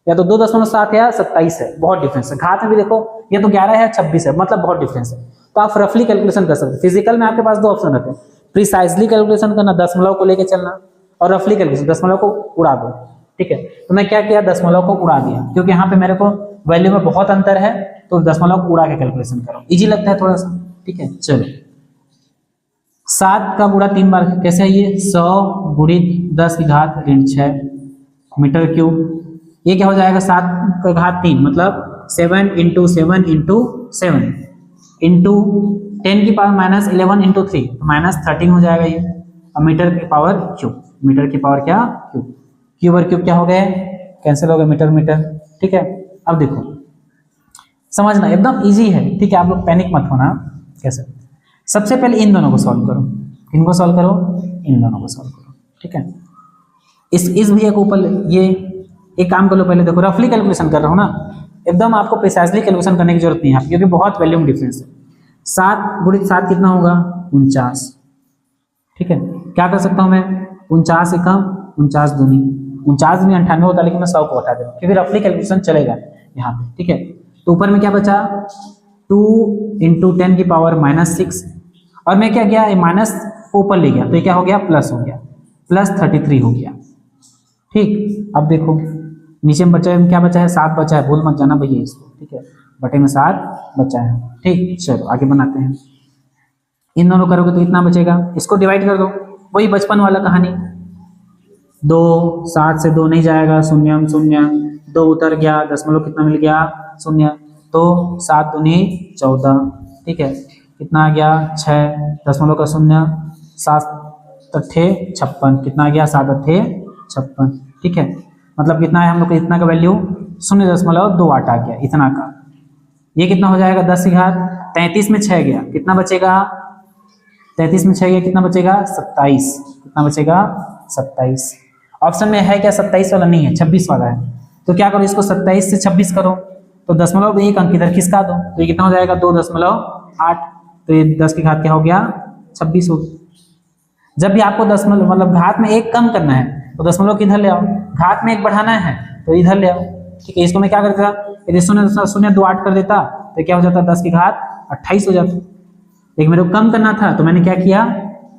या तो 2.7 या 27 है, बहुत डिफरेंस है। घात में भी देखो, या तो 11 है 26 है, मतलब बहुत डिफरेंस है। तो आप रफली कैलकुलेशन कर सकते हैं। फिजिकल में आपके पास 2 ऑप्शन रहते हैं, प्रिसाइजली कैलकुलेशन करना, दशमलव को लेकर चलना, और रफली कैलकुलेशन दशमलव को उड़ा दो। ठीक है, तो मैं क्या किया, दशमलव को उड़ा दिया, क्योंकि यहाँ पे मेरे को वैल्यू में बहुत अंतर है, तो दशमलव को उड़ा के कैलकुलेशन करो, इजी लगता है थोड़ा सा। ठीक है, चलो 7 का गुणा 3 बार कैसे है, ये 100 × 10 की घात -6 मीटर क्यूब। ये क्या हो जाएगा 7 का घात 3, मतलब 7 × 7 × 7 इंटू 10⁻11 × 3, तो -13 हो जाएगा ये, और मीटर की पावर क्यूब, मीटर की पावर क्या क्यूब, क्यूब और क्यूब क्या हो गए, कैंसिल हो गए, मीटर मीटर। ठीक है, अब देखो समझना एकदम इजी है। ठीक है, आप लोग पैनिक मत होना। कैसे, सबसे पहले इन दोनों को सॉल्व करो, इनको सॉल्व करो, इन दोनों को सॉल्व करो। ठीक है, इस भैया को ऊपर ये एक काम कर लो, पहले देखो रफली कैलकुलेशन कर रहा हूँ ना, एकदम आपको प्रिसाइजली कैलकुलेशन करने की जरूरत नहीं है, क्योंकि बहुत वैल्यूम डिफरेंस है। 7 × 7 कितना होगा 49। ठीक है, क्या कर सकता हूँ मैं, 49 से कम 49 दूनी 49 में 98 होता है, लेकिन मैं 100 को हटा दूँ क्योंकि रफली कैलकुलेशन चलेगा यहाँ पे। ठीक है, तो ऊपर में क्या बचा 2 × 10⁻⁻6, और मैं क्या किया, माइनस को ऊपर ले गया, तो ये क्या हो गया प्लस हो गया, +33 हो गया। ठीक, अब देखो नीचे में बचा है, क्या बचा है 7 बचा है, भूल मत जाना भैया इसको। ठीक है, बटे में 7 बचा है। ठीक, चलो आगे बनाते हैं। इन दोनों करोगे तो कितना बचेगा, इसको डिवाइड कर दो, वही बचपन वाला कहानी, 2 7 से 2 नहीं जाएगा, शून्य शून्य, 2 उतर गया, दशमलव कितना मिल गया 0, तो 7 दूनी 14। ठीक है, कितना आ गया 6, दशमलव का 0, 7 अट्ठे 56, कितना आ गया 7 अट्ठे 56। ठीक है, मतलब कितना है हम लोग को, इतना का वैल्यू 0.28 आ गया, इतना का। ये कितना हो जाएगा 10 की घात 33 में 6 गया, कितना बचेगा 33 में 6 गया, कितना बचेगा 27, कितना बचेगा 27। ऑप्शन में है क्या 27 वाला, नहीं है 26 वाला है, तो क्या करो इसको 27 से 26 करो, तो दशमलव 1 अंक इधर खिसका दो, तो ये कितना हो जाएगा 2.8, तो ये 10 की घात क्या हो गया 26 हो गया। जब भी आपको दशमलव मतलब घात में 1 कम करना है तो दशमलव किधर ले आओ, घात में 1 बढ़ाना है तो इधर ले आओ। ठीक है, इसको मैं क्या करता, यदि 0.028 कर देता तो क्या हो जाता 10 की घात 28 हो जाता, लेकिन मेरे को कम करना था तो मैंने क्या किया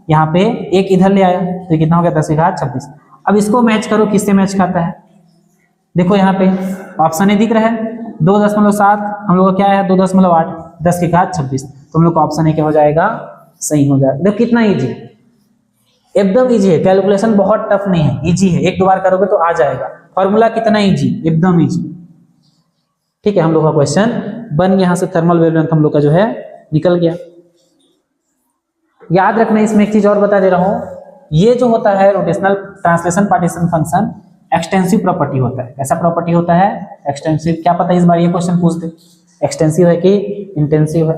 यहाँ पे एक इधर ले आया तो ये कितना हो गया 10 की घात 26। अब इसको मैच करो, किससे मैच खाता है, देखो यहाँ पे ऑप्शन ए दिख रहा है 2.7, हम लोग का क्या है 2.8, 10 की घात 26, तो हम लोग का ऑप्शन ए क्या हो जाएगा, सही हो जाएगा। देखो कितना इजी, एकदम इजी है, कैलकुलेशन बहुत टफ नहीं है, इजी है, एक दो बार करोगे तो आ जाएगा। फॉर्मूला कितना इजी, एकदम इजी। ठीक है, हम लोग का क्वेश्चन बन गया, यहाँ से थर्मल वेवलेंथ हम लोग का जो है निकल गया। याद रखना, इसमें एक चीज और बता दे रहा हूं, ये जो होता है rotational translation partition function extensive property होता है। कैसा प्रॉपर्टी होता है, एक्सटेंसिव। क्या पता इस बार ये क्वेश्चन पूछ दे, एक्सटेंसिव है कि इंटेंसिव है।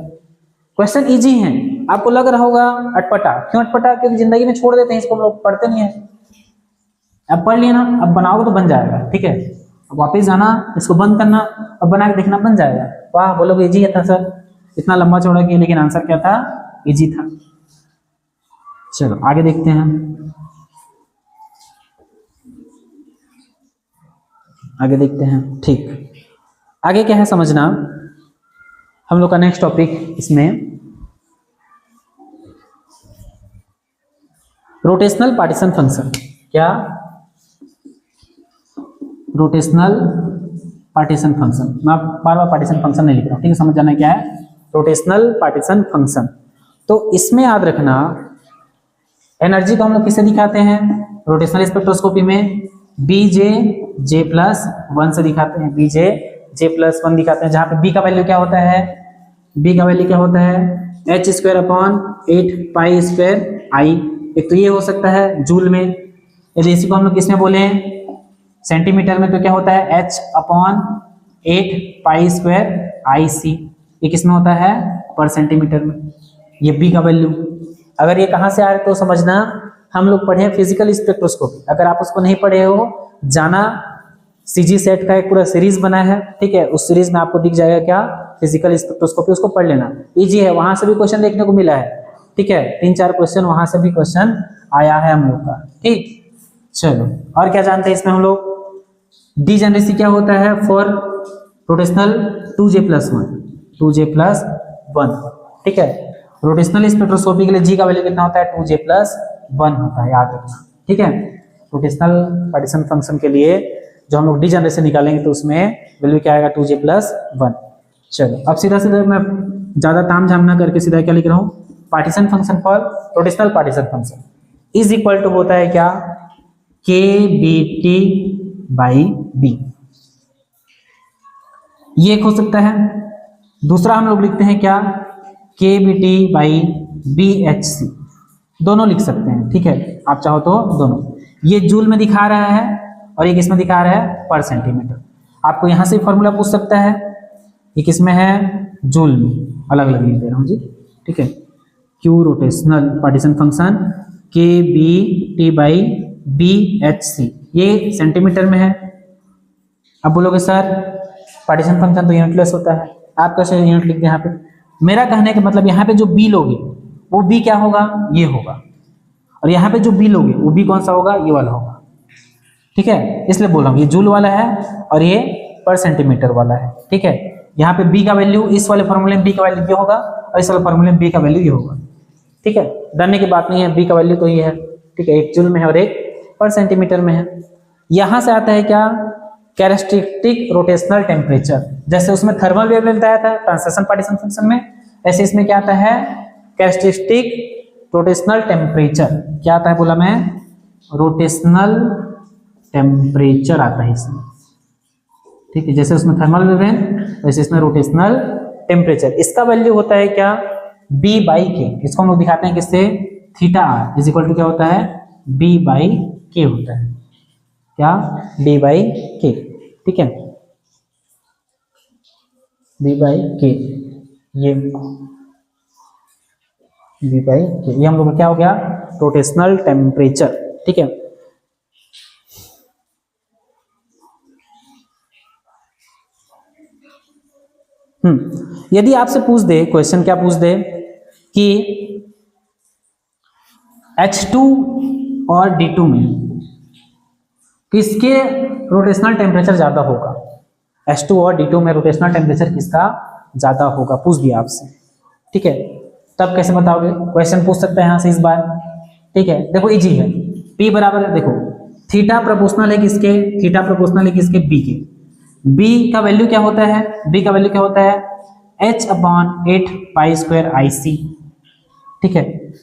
क्वेश्चन इजी है, आपको लग रहा होगा अटपटा, क्यों अटपटा, क्योंकि जिंदगी में छोड़ देते हैं इसको, हम लोग पढ़ते नहीं है। अब पढ़ लिया ना, अब बनाओगे तो बन जाएगा। ठीक है, अब वापस जाना, इसको बंद करना, अब बना के देखना, बन जाएगा। वाह, बोलोगे इजी था सर, इतना लंबा चौड़ा किया, लेकिन आंसर क्या था, इजी था। चलो आगे देखते हैं, आगे देखते हैं। ठीक, आगे क्या है समझना, हम लोग का नेक्स्ट टॉपिक इसमें रोटेशनल पार्टीशन फंक्शन। क्या, रोटेशनल पार्टीशन फंक्शन। मैं बार बार पार्टीशन फंक्शन नहीं लिख रहा हूं, ठीक है, समझ जाना क्या है रोटेशनल पार्टीशन फंक्शन। तो इसमें याद रखना, एनर्जी को हम लोग किससे दिखाते हैं, रोटेशनल स्पेक्ट्रोस्कोपी में BJ+1 से दिखाते हैं, BJ+1 दिखाते हैं, जहां पे B का वैल्यू क्या होता है, B का वैल्यू क्या होता है h²/8π²I। एक तो ये हो सकता है जूल में, यदि इसी को हम लोग किसमें बोले सेंटीमीटर में, तो क्या होता है h/8π²IC। ये किसमें होता है, पर सेंटीमीटर में। ये B का वैल्यू, अगर ये कहाँ से आ रहे तो समझना, हम लोग पढ़े हैं फिजिकल स्पेक्ट्रोस्कोपी। अगर आप उसको नहीं पढ़े हो, जाना, CG सेट का एक पूरा सीरीज बना है, ठीक है, उस सीरीज में आपको दिख जाएगा क्या, फिजिकल स्पेक्ट्रोस्कोपी, उसको पढ़ लेना, इजी है, वहां से भी क्वेश्चन देखने को मिला है। ठीक है, 3-4 क्वेश्चन वहां से भी क्वेश्चन आया है हम लोग का। ठीक, चलो और क्या जानते हैं इसमें हम लोग, डीजेनरेसी क्या होता है फॉर रोटेशनल 2J+1, 2J+1। ठीक है, रोटेशनल स्पेक्ट्रोस्कोपी के लिए G का वैल्यू कितना होता है, 2J+1 होता है, याद रखना। ठीक है, रोटेशनल पार्टीशन फंक्शन के लिए जो हम लोग डीजेनरेसी निकालेंगे तो उसमें वैल्यू क्या आएगा, 2J+1। चलो अब सीधा सीधा मैं ज्यादा ताम झाम ना करके सीधा क्या लिख रहा हूँ, partition function for rotational partition function is equal to होता है क्या, KBT/B। ये एक हो सकता है। दूसरा हम लोग लिखते हैं क्या, KBT/BHC, दोनों लिख सकते हैं। ठीक है, आप चाहो तो दोनों। ये जूल में दिखा रहा है और ये किसमें दिखा रहा है, पर सेंटीमीटर। आपको यहां से फॉर्मूला पूछ सकता है, ये किसमें है, जूल में, अलग अलग लिख दे रहा हूं जी। ठीक है, Q rotational partition function KBT/BHC, ये सेंटीमीटर में है। अब बोलोगे सर पार्टीशन फंक्शन तो यूनिटलेस होता है, आप कैसे यूनिट लिख दें यहाँ पे। मेरा कहने का मतलब यहाँ पे जो B लोगे वो B क्या होगा, ये होगा, और यहाँ पे जो B लोगे वो B कौन सा होगा, ये वाला होगा। ठीक है, इसलिए बोल रहा हूँ ये जूल वाला है और ये पर सेंटीमीटर वाला है। ठीक है, यहाँ पे B का वैल्यू, इस वाले फॉर्मूले में B का वैल्यू ये होगा और इस वाले फॉर्मूले में B का वैल्यू ये होगा। ठीक है, डरने की बात नहीं है, B का वैल्यू तो ये है। ठीक है, एक जूल में है और एक पर सेंटीमीटर में है। यहां से आता है क्या, कैरेक्टरिस्टिक रोटेशनल टेम्परेचर। जैसे उसमें थर्मल वेवलेंथ आया था ट्रांसलेशन पार्टीशन फंक्शन में, ऐसे इसमें क्या आता है, कैरेक्टरिस्टिक रोटेशनल टेम्परेचर। क्या आता है बोला मैं, रोटेशनल टेम्परेचर आता है इसमें। ठीक है, जैसे उसमें थर्मल वेवलेंथ वैसे इसमें रोटेशनल टेम्परेचर। इसका वैल्यू होता है क्या, B/K। इसको हम लोग दिखाते हैं किससे, θr इज इक्वल टू क्या होता है, B/K होता है। क्या, B/K। ठीक है, B/K, ये B/K, ये हम लोग का क्या हो गया, रोटेशनल टेम्परेचर। ठीक है, यदि आपसे पूछ दे क्वेश्चन, क्या पूछ दे कि H2 और D2 में किसके रोटेशनल टेम्परेचर ज्यादा होगा, H2 और D2 में रोटेशनल टेम्परेचर किसका ज्यादा होगा, पूछ दिया आपसे। ठीक है, तब कैसे बताओगे, क्वेश्चन पूछ सकते हैं यहाँ से इस बार, ठीक है, देखो इजी है। P बराबर है, देखो थीटा प्रोपोर्शनल है किसके, थीटा प्रोपोर्शनल है किसके, B के। B का वैल्यू क्या होता है, B का वैल्यू क्या होता है, h/8 पाई स्क्वायर IC। ठीक है,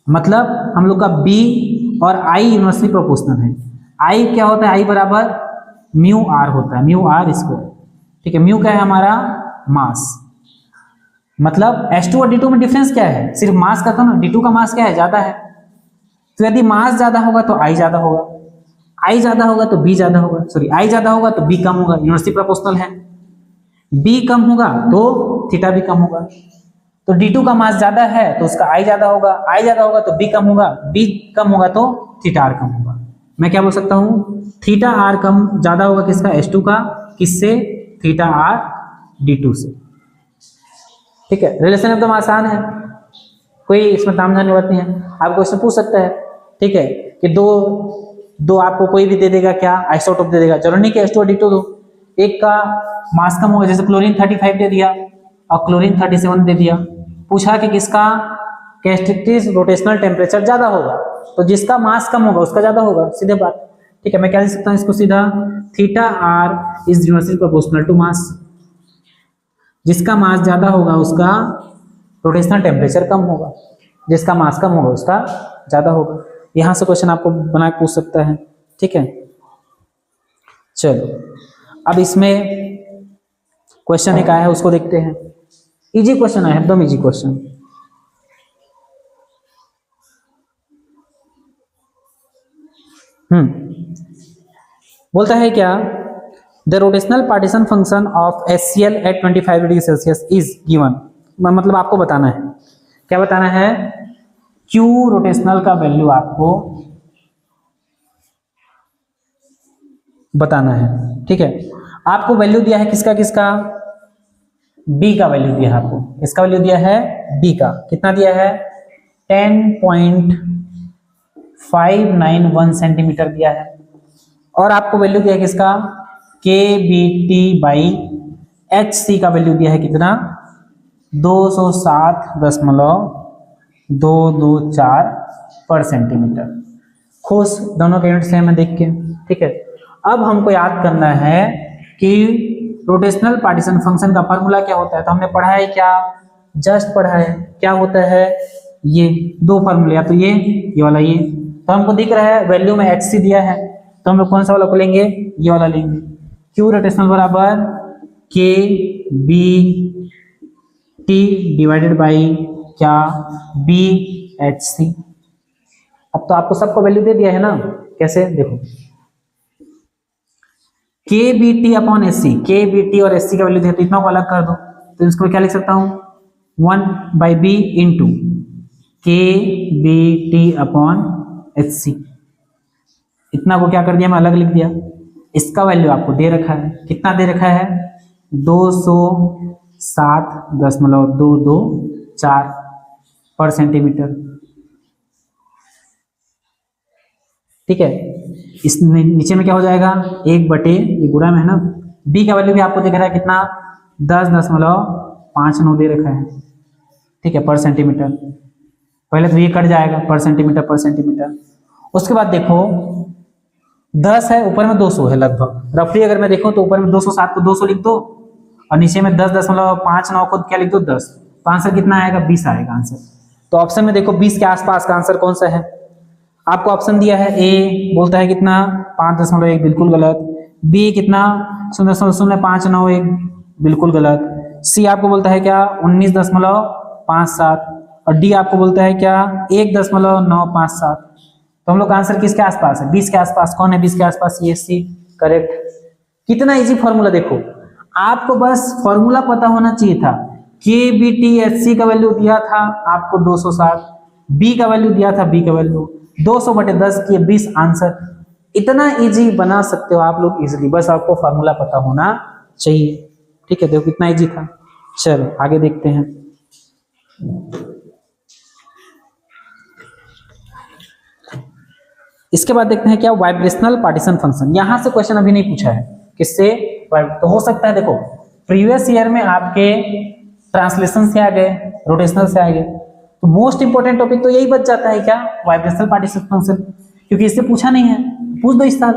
मतलब हम लोग का B और I इनवर्सली प्रोपोर्शनल है। I क्या होता है, I बराबर म्यू R होता है, म्यू R स्क्वायर। ठीक है, म्यू क्या है हमारा, मास। मतलब H2 और D2 में डिफरेंस क्या है, सिर्फ मास का, तो ना D2 का मास क्या है, ज्यादा है। तो यदि मास ज्यादा होगा तो I ज्यादा होगा, I ज्यादा होगा तो B ज्यादा होगा, सॉरी I ज्यादा होगा तो B कम होगा, इनवर्सली प्रोपोर्शनल है। B कम होगा तो थीटा भी कम होगा। तो D2 का मास ज्यादा है तो उसका I ज्यादा होगा, I ज्यादा होगा तो B कम होगा, B कम होगा तो थीटा R कम होगा। मैं क्या बोल सकता हूँ, थीटा R कम ज्यादा होगा किसका, H2 का, किससे, थीटा R D2 से। ठीक है, रिलेशन एकदम आसान है, कोई इसमें तामझाम की बात नहीं है। आप क्वेश्चन पूछ सकता है, ठीक है, कि दो आपको कोई भी दे देगा, क्या आइसोटोप दे देगा, जरूरी नहीं कि H2 और D2 दो, एक का मास कम होगा, जैसे क्लोरीन 35 दे दिया और क्लोरीन 37 दे दिया। पूछा कि किसका कैरेक्टरिस्टिक रोटेशनल टेम्परेचर ज्यादा होगा, तो जिसका मास कम होगा उसका ज्यादा होगा, सीधे बात। ठीक है, मैं क्या लिख सकता हूँ इसको सीधा, theta R is inversely proportional to mass. जिसका मास ज्यादा होगा उसका रोटेशनल टेम्परेचर कम होगा, जिसका मास कम होगा उसका ज्यादा होगा। यहां से क्वेश्चन आपको बना के पूछ सकता है। ठीक है, चलो अब इसमें क्वेश्चन एक आया है उसको देखते हैं। इजी क्वेश्चन है, एकदम इजी क्वेश्चन। बोलता है क्या, the rotational partition function of HCl at 25 degree Celsius is given. मतलब आपको बताना है, क्या बताना है, Q रोटेशनल का वैल्यू आपको बताना है। ठीक है, आपको वैल्यू दिया है किसका किसका, B का वैल्यू दिया है आपको, किसका वैल्यू दिया है, B का। कितना दिया है, 10.591 सेंटीमीटर दिया है। और आपको वैल्यू दिया है किसका, KBT/HC का वैल्यू दिया है कितना, 207.224 पर सेंटीमीटर। खुश, दोनों के यूनिट सेम है देख के। ठीक है, अब हमको याद करना है कि रोटेशनल पार्टीशन फंक्शन का फॉर्मूला क्या होता है। तो हमने पढ़ा है क्या, जस्ट पढ़ा है, क्या होता है, ये दो फॉर्मूले, या तो ये वाला, ये तो हमको दिख रहा है वैल्यू में HC दिया है, तो हम लोग कौन सा वाला को लेंगे, ये वाला लेंगे। Q रोटेशनल बराबर KBT डिवाइडेड बाई क्या, BHC। अब तो आपको सबको वैल्यू दे दिया है ना, कैसे देखो, KBT अपॉन SC, KBT और SC का वैल्यू दिया तो इतना को अलग कर दो, तो इसको क्या लिख सकता हूं, 1/B into KBT upon HC। इतना को क्या कर दिया, मैं अलग लिख दिया। इसका वैल्यू आपको दे रखा है, कितना दे रखा है, 207.224 पर सेंटीमीटर। ठीक है, इस नीचे में क्या हो जाएगा, 1/, ये गुणा में है ना, B का वैल्यू भी आपको दिख रहा है कितना, 10.59 दे रखा है। ठीक है, पर सेंटीमीटर। पहले तो ये कट जाएगा, पर सेंटीमीटर पर सेंटीमीटर। उसके बाद देखो 10 है, ऊपर में 200 है लगभग, रफली अगर मैं देखूं तो ऊपर में 207 को 200 लिख दो और नीचे में 10.59 को क्या लिख दो, 10। तो आंसर कितना आएगा, 20 आएगा आंसर। तो ऑप्शन में देखो 20 के आसपास का आंसर कौन सा है। आपको ऑप्शन दिया है A, बोलता है कितना, 5.1, बिल्कुल गलत। B कितना, 0.0591, बिल्कुल गलत। C आपको बोलता है क्या, 19.57, और D आपको बोलता है क्या, 1.957। तो हम लोग का आंसर किसके आसपास है, 20 के आसपास। कौन है 20 के आसपास, ये C, करेक्ट। कितना इजी फॉर्मूला, देखो आपको बस फॉर्मूला पता होना चाहिए था। KBT/HC का वैल्यू दिया था आपको 207, B का वैल्यू दिया था, B का वैल्यू 200/10 की 20 आंसर। इतना इजी बना सकते हो आप लोग इजीली, बस आपको फॉर्मूला पता होना चाहिए। ठीक है, देखो कितना इजी था। चलो आगे देखते हैं। इसके बाद देखते हैं क्या, वाइब्रेशनल पार्टीशन फंक्शन। यहां से क्वेश्चन अभी नहीं पूछा है, किससे, तो हो सकता है देखो प्रीवियस ईयर में आपके ट्रांसलेशन से आ गए, रोटेशनल से आ गए, तो मोस्ट इंपोर्टेंट टॉपिक तो यही बच जाता है क्या, वाइब्रेशनल पार्टिशन फंक्शन, क्योंकि इससे पूछा नहीं है, पूछ दो इस साल।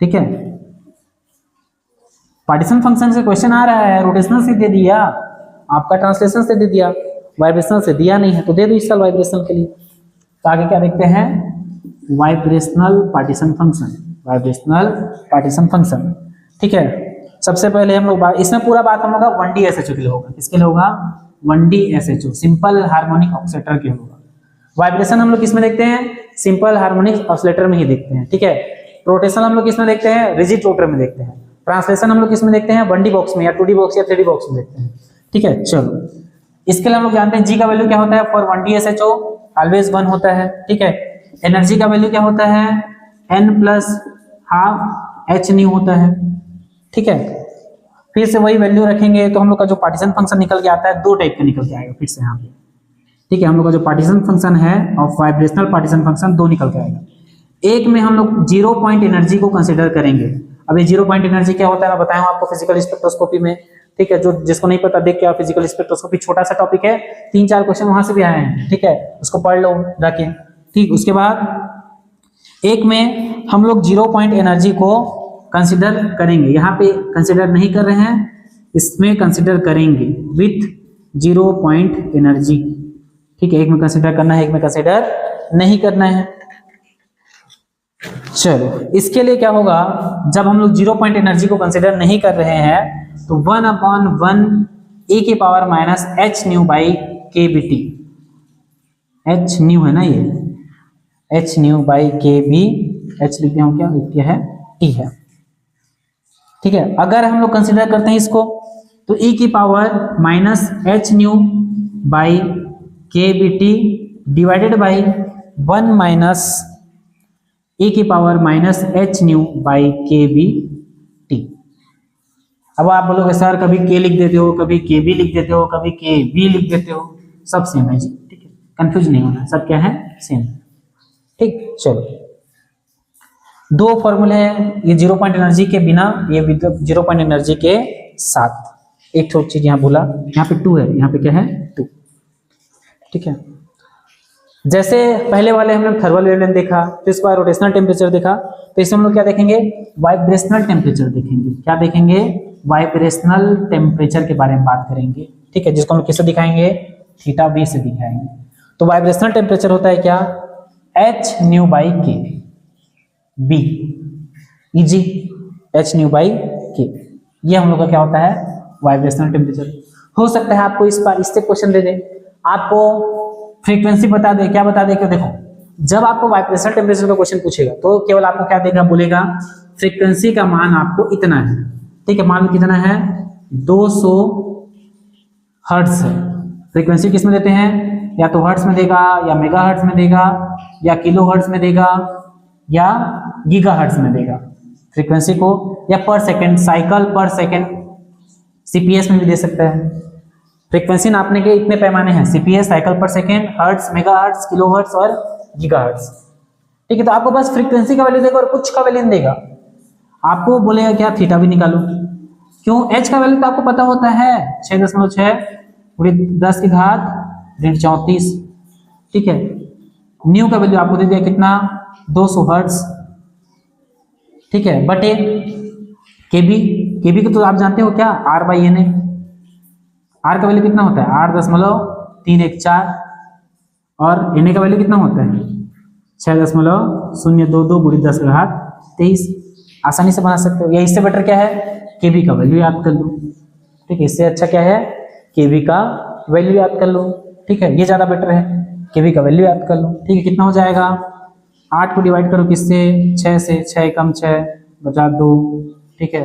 ठीक है, पार्टिशन फंक्शन से क्वेश्चन आ रहा है, रोटेशनल से दे दिया, आपका ट्रांसलेशन से दे दिया, वाइब्रेशनल से दिया नहीं है, तो दे दो इस साल वाइब्रेशनल के लिए। तो आगे क्या देखते हैं, vibrational partition function, vibrational partition function. ठीक है, सबसे पहले हम लोग इसमें पूरा बात हम लोग का 1D SHO के लिए होगा। किसके लिए होगा, 1D SHO, simple harmonic oscillator के होगा। वाइब्रेशन हम लोग किसमें देखते हैं, सिंपल हार्मोनिक ऑसिलेटर में ही देखते हैं। ठीक है, रोटेशन हम लोग किसमें देखते हैं, रिजिड रोटर में देखते हैं। ट्रांसलेशन हम लोग किसमें देखते हैं, 1D बॉक्स में या 2D बॉक्स या 3D बॉक्स में देखते हैं। ठीक है, चलो इसके लिए हम लोग जानते हैं G का वैल्यू क्या होता है, फॉर 1D SHO ऑलवेज 1 होता है। ठीक है, एनर्जी का वैल्यू क्या होता है, n+12 h न्यू होता है। ठीक है, फिर से वही वैल्यू रखेंगे तो हम लोग का जो पार्टीशन फंक्शन निकल के आता है, दो टाइप का निकल के आएगा फिर से यहाँ पे। ठीक है, हम लोग का जो पार्टीशन फंक्शन है और वाइब्रेशनल पार्टीशन फंक्शन दो निकल के आएगा। एक में हम लोग 0 पॉइंट एनर्जी को कंसीडर करेंगे। अब ये 0 पॉइंट एनर्जी क्या होता है मैं बताया हूं आपको फिजिकल स्पेक्ट्रोस्कोपी में। ठीक है, जो जिसको नहीं पता देख के आप, फिजिकल स्पेक्ट्रोस्कोपी छोटा सा टॉपिक है, 3-4 क्वेश्चन वहां से भी आए हैं। ठीक है, उसको पढ़ लो जाके। ठीक, उसके बाद एक में हम लोग 0 पॉइंट एनर्जी को कंसिडर करेंगे, यहाँ पे कंसिडर नहीं कर रहे हैं, इसमें कंसिडर करेंगे विथ 0 पॉइंट एनर्जी। ठीक है, एक में कंसिडर करना है, एक में कंसिडर नहीं करना है। चलो इसके लिए क्या होगा, जब हम लोग 0 पॉइंट एनर्जी को कंसिडर नहीं कर रहे हैं तो 1/1 e की power minus h nu by kBt, h new है ना, ये h nu by kb, h लिखते हैं क्या, लिखते हैं t है। ठीक है, अगर हम लोग कंसिडर करते हैं इसको तो e की power minus h nu by kBt divided by 1 minus e की power minus h nu by kBt। अब आप बोलोगे सर कभी k लिख देते हो, कभी kb लिख देते हो, कभी kb लिख देते हो, सब सेम है जी। ठीक है, कंफ्यूज नहीं होना, सब क्या है, सेम। ठीक, चलो दो फॉर्मूले हैं, ये 0 पॉइंट एनर्जी के बिना, ये 0 पॉइंट एनर्जी के साथ। एक छोटी चीज यहाँ भूला, यहाँ पे 2 है, यहाँ पे क्या है 2। ठीक है, जैसे पहले वाले हम लोग थर्मल वेवलेंथ देखा, फिर इसके बाद रोटेशनल टेम्परेचर देखा, तो इसमें हम लोग क्या देखेंगे, वाइब्रेशनल टेम्परेचर देखेंगे। क्या देखेंगे, वाइब्रेशनल टेम्परेचर के बारे में बात करेंगे। ठीक है, जिसको हम लोग किससे दिखाएंगे, थीटा बी से दिखाएंगे। तो वाइब्रेशनल टेम्परेचर होता है क्या, h nu by K B, easy h nu by K, ये हम लोग का क्या होता है, वाइब्रेशनल टेम्परेचर। हो सकता है आपको इस बार इससे क्वेश्चन दे दे, आपको फ्रीक्वेंसी बता दे, क्या बता दे, क्यों, देखो जब आपको वाइब्रेशनल टेम्परेचर का क्वेश्चन पूछेगा तो केवल आपको क्या देगा, बोलेगा फ्रीक्वेंसी का मान आपको इतना है। ठीक है, मान लो कितना है, 200 हर्ट्ज है। फ्रीक्वेंसी किस में देते हैं, या तो हर्ट्ज में देगा, या मेगा हर्ट्ज में देगा, या किलो हर्ट्ज में देगा, या गीगा हर्ट्ज में देगा फ्रीक्वेंसी को, या पर सेकेंड, साइकिल पर सेकेंड, सीपीएस में भी दे सकता है। फ्रीक्वेंसी नापने के इतने पैमाने हैं, सीपीएस, साइकिल पर second, hertz, mega hertz, kilo hertz और गीगा हर्ट्ज। ठीक है, तो आपको बस फ्रीक्वेंसी का वैल्यू देगा और कुछ का वैल्यू नहीं देगा, आपको बोलेगा क्या, थीटा भी निकालो। क्यों, एच का वैल्यू तो आपको पता होता है, 6.6 × 10⁻34। ठीक है, न्यू का वैल्यू आपको दे दिया कितना, 200 हर्ट्ज। ठीक है, बटे केबी को तो आप जानते हो क्या, R/Na, आर का वैल्यू कितना होता है, 8.314, और Na का वैल्यू कितना होता है, 6.022 × 10⁻23। आसानी से बना सकते हो, या इससे बेटर क्या है, केबी का वैल्यू याद कर लो। ठीक है, इससे अच्छा क्या है, केबी का वैल्यू याद कर लो। ठीक है, ये ज्यादा बेटर है, केबी का वैल्यू याद कर लो। ठीक है, कितना हो जाएगा, 8 को डिवाइड करो किससे, 6 से, 6 कम 6 बचा 2। ठीक है,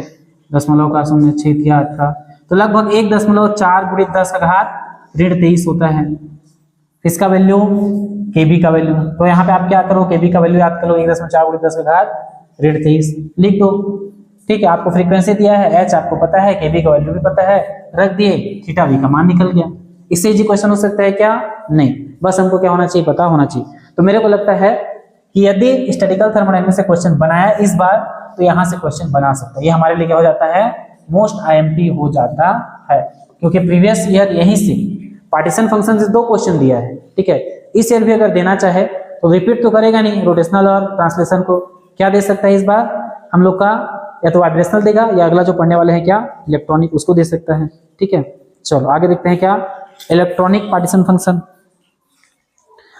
0.06 थी 8 का, तो लगभग 1.4 × 10⁻23 होता है इसका वैल्यू, केबी का वैल्यू। तो यहाँ पे आप क्या करो, केबी का वैल्यू याद करो, 1.4 × 10⁻23 लिख दो। ठीक है, आपको फ्रीक्वेंसी दिया है, एच आपको पता है, केबी का वैल्यू भी पता है, रख दिए, थीटा बी का मान निकल गया। इससे इजी क्वेश्चन हो सकता है क्या, नहीं, बस हमको क्या होना चाहिए, पता होना चाहिए। तो मेरे को लगता है कि यदि स्टैटिकल थर्मोडायनामिक्स से क्वेश्चन बनाया इस बार, तो यहाँ से क्वेश्चन बना सकता है। ये हमारे लिए क्या हो जाता है, मोस्ट आईएमपी हो जाता है, क्योंकि प्रीवियस ईयर यहीं से पार्टीशन फंक्शन से 2 क्वेश्चन दिया है, ठीक है। इस ईयर भी अगर देना चाहे तो रिपीट तो करेगा नहीं, रोटेशनल और ट्रांसलेशन को क्या दे सकता है इस बार हम लोग का, या तो वाइब्रेशनल देगा या अगला जो पढ़ने वाले हैं क्या इलेक्ट्रॉनिक उसको दे सकता है, ठीक है। चलो आगे देखते हैं क्या इलेक्ट्रॉनिक पार्टीशन फंक्शन।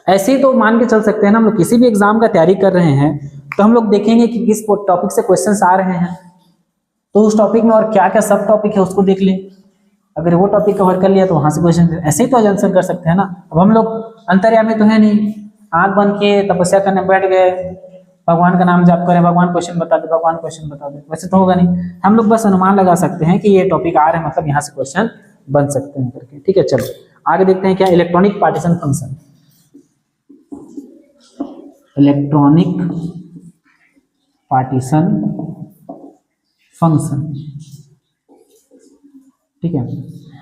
ऐसे ही तो मान के चल सकते हैं ना, हम लोग किसी भी एग्जाम का तैयारी कर रहे हैं तो हम लोग देखेंगे कि किस टॉपिक से क्वेश्चंस आ रहे हैं, तो उस टॉपिक में और क्या क्या सब टॉपिक है उसको देख लें। अगर वो टॉपिक कवर कर लिया तो वहां से क्वेश्चन, ऐसे ही तो आंसर कर सकते हैं ना। अब हम लोग अंतर्यामी तो है नहीं, आंख बंद के तपस्या करने बैठ गए, भगवान का नाम जाप करें, भगवान क्वेश्चन बता दे, भगवान क्वेश्चन बता दे, वैसे तो होगा नहीं। हम लोग बस अनुमान लगा सकते हैं कि ये टॉपिक आ रहे हैं, मतलब यहाँ से क्वेश्चन बन सकते हैं करके, ठीक है। चलो आगे देखते हैं क्या electronic partition function. Electronic partition function, ठीक है।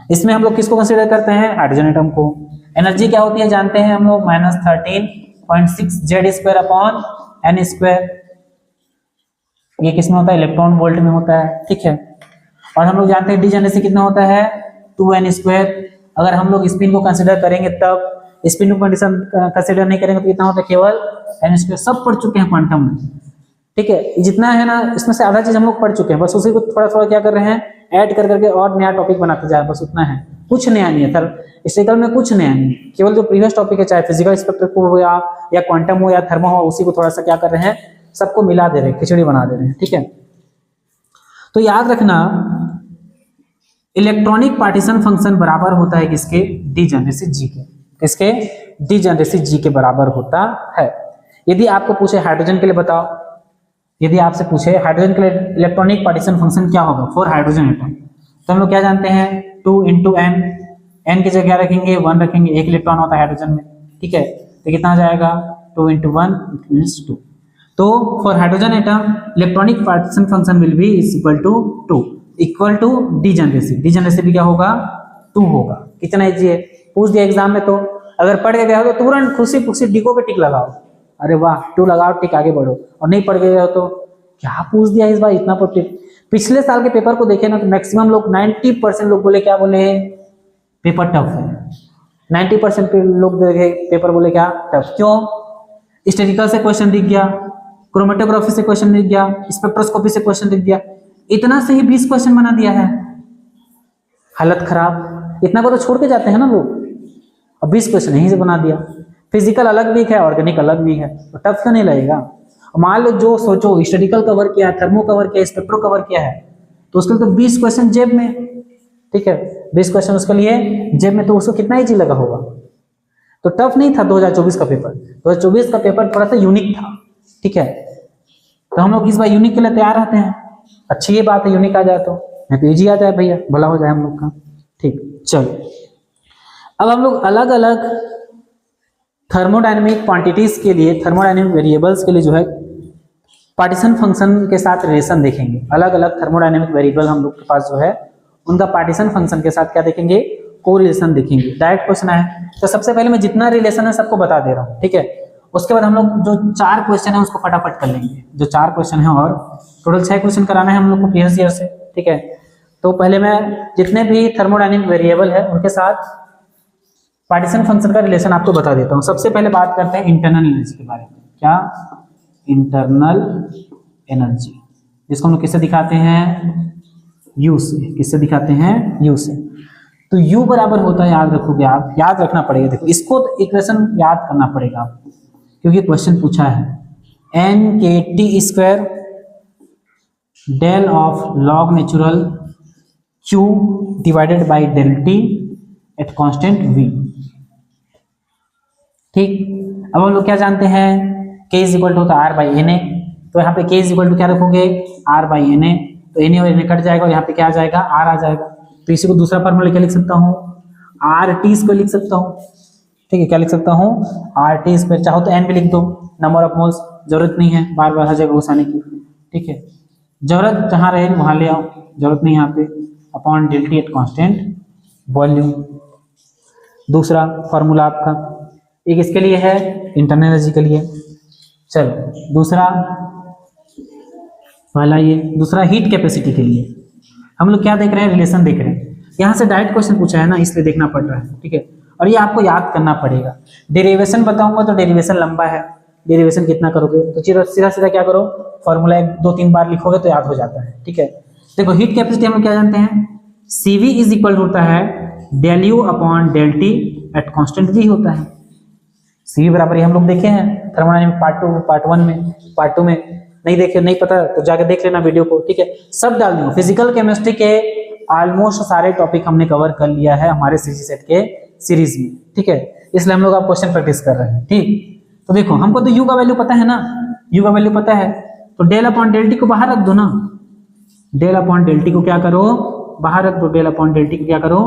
इसमें हम लोग किसको कंसीडर करते हैं, हाइड्रोजन एटम को। एनर्जी क्या होती है जानते हैं हम लोग, -13.6 Z² अपॉन n²। ये किसमें होता है, इलेक्ट्रॉन वोल्ट में होता है, ठीक है। और हम लोग जानते हैं डिजेनरेसी कितना होता है, 2n²। अगर हम लोग स्पिन को कंसीडर करेंगे तब, स्पिन को कंसीडर नहीं करेंगे तो कितना होता है, केवल n²। सब पढ़ चुके हैं क्वांटम में, ठीक है। जितना है ना इसमें से आधा चीज हम लोग पढ़ चुके हैं, बस उसी को थोड़ा थोड़ा क्या कर रहे हैं, ऐड कर करके और नया टॉपिक बनाते जा रहे हैं, बस उतना है, कुछ नया नहीं है सर। स्पेक्ट्रल में कुछ नया नहीं है, केवल जो प्रीवियस टॉपिक है, चाहे फिजिकल स्पेक्ट्रोस्कोप हो या क्वांटम हो या थर्मो हो, उसी को थोड़ा सा क्या कर रहे हैं, सबको मिला दे रहे हैं, खिचड़ी बना दे रहे हैं, ठीक है। तो याद रखना इलेक्ट्रॉनिक पार्टीशन फंक्शन बराबर होता है किसके, डिजेनरेसी जी के। किसके, डिजेनरेसी जी के बराबर होता है। यदि आपको पूछे हाइड्रोजन के लिए बताओ, यदि आपसे पूछे हाइड्रोजन के लिए इलेक्ट्रॉनिक पार्टीशन फंक्शन क्या होगा फॉर हाइड्रोजन एटम, तो हम लोग क्या जानते हैं, 2 × n, n की जगह रखेंगे 1 रखेंगे, 1 इलेक्ट्रॉन होता है हाइड्रोजन में, ठीक है। तो कितना आ जाएगा, 2 × 1 मीन्स 2। तो for hydrogen atom electronic partition function will be equal to 2, equal to degeneracy. Degeneracy भी क्या होगा, 2 होगा। कितना इजी है, पूछ दिया एग्जाम में, तो अगर पढ़ के गए हो तो तुरंत खुशी खुशी डिको पे टिक लगाओ, अरे वाह 2 लगाओ टिक, आगे बढ़ो। और नहीं पढ़ गए हो तो क्या पूछ दिया इस बार इतना पर टिक। पिछले साल के पेपर को देखे ना तो मैक्सिमम लोग 90% लोग बोले क्या, बोले पेपर टफ है। 90% लोग देखे पेपर बोले क्या, टफ। क्यों, स्टैटिस्टिकल से क्वेश्चन दिख गया, क्रोमेटोग्राफी से क्वेश्चन दिख गया, स्पेक्ट्रोस्कोपी से क्वेश्चन दिख गया, इतना से ही 20 क्वेश्चन बना दिया है, हालत खराब। इतना को तो छोड़ के जाते हैं ना लोग, और 20 क्वेश्चन यहीं से बना दिया। फिजिकल अलग वीक है, ऑर्गेनिक अलग वीक है, तो टफ क्यों नहीं लगेगा। मान लो जो सोचो स्टैटिस्टिकल कवर किया, थर्मो कवर किया, स्पेक्ट्रो कवर किया है, तो उसके लिए तो 20 क्वेश्चन जेब में, ठीक है। 20 क्वेश्चन उसके लिए जेब में, तो उसको कितना इजी लगा होगा। तो टफ नहीं था 2024 का पेपर। 2024 का पेपर थोड़ा सा यूनिक था, ठीक है। तो हम लोग इस बार यूनिक के लिए तैयार रहते हैं। अच्छी ये बात है, यूनिक आ जाए तो, नहीं तो इजी आ जाए भैया, भला हो जाए हम लोग का, ठीक। चलो अब हम लोग अलग अलग थर्मोडायनेमिक क्वांटिटीज के लिए, थर्मोडायनेमिक वेरिएबल्स के लिए जो है पार्टीशन फंक्शन के साथ रिलेशन देखेंगे। अलग अलग थर्मोडायनेमिक वेरिएबल हम लोग के पास जो है, उनका पार्टीशन फंक्शन के साथ क्या देखेंगे, कोरिलेशन देखेंगे। डायरेक्ट क्वेश्चन है, तो सबसे पहले मैं जितना रिलेशन है सबको बता दे रहा हूँ, ठीक है। उसके बाद हम लोग जो 4 क्वेश्चन है उसको फटाफट कर लेंगे, जो 4 क्वेश्चन है, और टोटल 6 क्वेश्चन कराना है हम लोग को प्रीवियस ईयर से, ठीक है। तो पहले मैं जितने भी थर्मोडायनेमिक वेरिएबल है उनके साथ पार्टीशन फंक्शन का रिलेशन आपको बता देता हूँ। सबसे पहले बात करते हैं इंटरनल एनर्जी के बारे में। क्या, इंटरनल एनर्जी, जिसको हम लोग किससे दिखाते हैं, यू से। किससे दिखाते हैं, यू से। तो यू बराबर होता है, याद रखोगे आप, याद रखना पड़ेगा। देखो इसको तो इक्वेशन याद करना पड़ेगा आपको, क्योंकि क्वेश्चन पूछा है, n/(kT²) del of log natural Q divided by del T at constant V, ठीक। अब हम लोग क्या जानते हैं, K इज इक्वल टू होता है R/Na, तो यहाँ पे K इज इक्वल टू क्या रखोगे, R/Na, तो Na और Na कट जाएगा और यहाँ पे क्या आ जाएगा, R आ जाएगा। तो इसी को दूसरा फॉर्मूला क्या लिख सकता हूँ, RT² लिख सकता हूँ, ठीक है। क्या लिख सकता हूँ, RT²। चाहो तो N भी लिख दो, नंबर ऑफ मोल्स, जरूरत नहीं है बार बार हर जगह घुसाने की, ठीक है। जरूरत जहाँ रहे वहाँ ले आओ, जरूरत नहीं यहाँ पे, upon del T at constant volume. दूसरा फॉर्मूला आपका, एक इसके लिए है इंटरनल एनर्जी के लिए। चलो दूसरा, पहला ये, दूसरा हीट कैपेसिटी के लिए। हम लोग क्या देख रहे हैं, रिलेशन देख रहे हैं। यहाँ से डायरेक्ट क्वेश्चन पूछा है ना, इसलिए देखना पड़ रहा है, ठीक है। और ये आपको याद करना पड़ेगा। डेरिवेशन बताऊंगा तो डेरिवेशन लंबा है, डेरिवेशन कितना करोगे तो सीधा सीधा क्या करो, फॉर्मूला 2-3 बार लिखोगे तो याद हो जाता है, ठीक है। देखो हीट कैपेसिटी हम लोग क्या जानते हैं, CV इज इक्वल होता है del U upon del T at constant V होता है। CV बराबर ये हम लोग देखे हैं थर्मोडायनामिक पार्ट 1 में, पार्ट 2 में नहीं देखे, नहीं पता तो जाके देख लेना वीडियो को, ठीक है। सब डाल दूंगा, फिजिकल केमिस्ट्री के ऑलमोस्ट सारे टॉपिक हमने कवर कर लिया है हमारे सीजी सेट के सीरीज में, ठीक है। इसलिए हम लोग आप क्वेश्चन प्रैक्टिस कर रहे हैं, ठीक। तो देखो हमको तो U का वैल्यू पता है ना, U का वैल्यू पता है, तो डेल अपॉन डेल टी को बाहर रख दो ना, डेल अपॉन डेल टी को क्या करो, बाहर रख दो, डेल अपॉन डेल टी को क्या करो,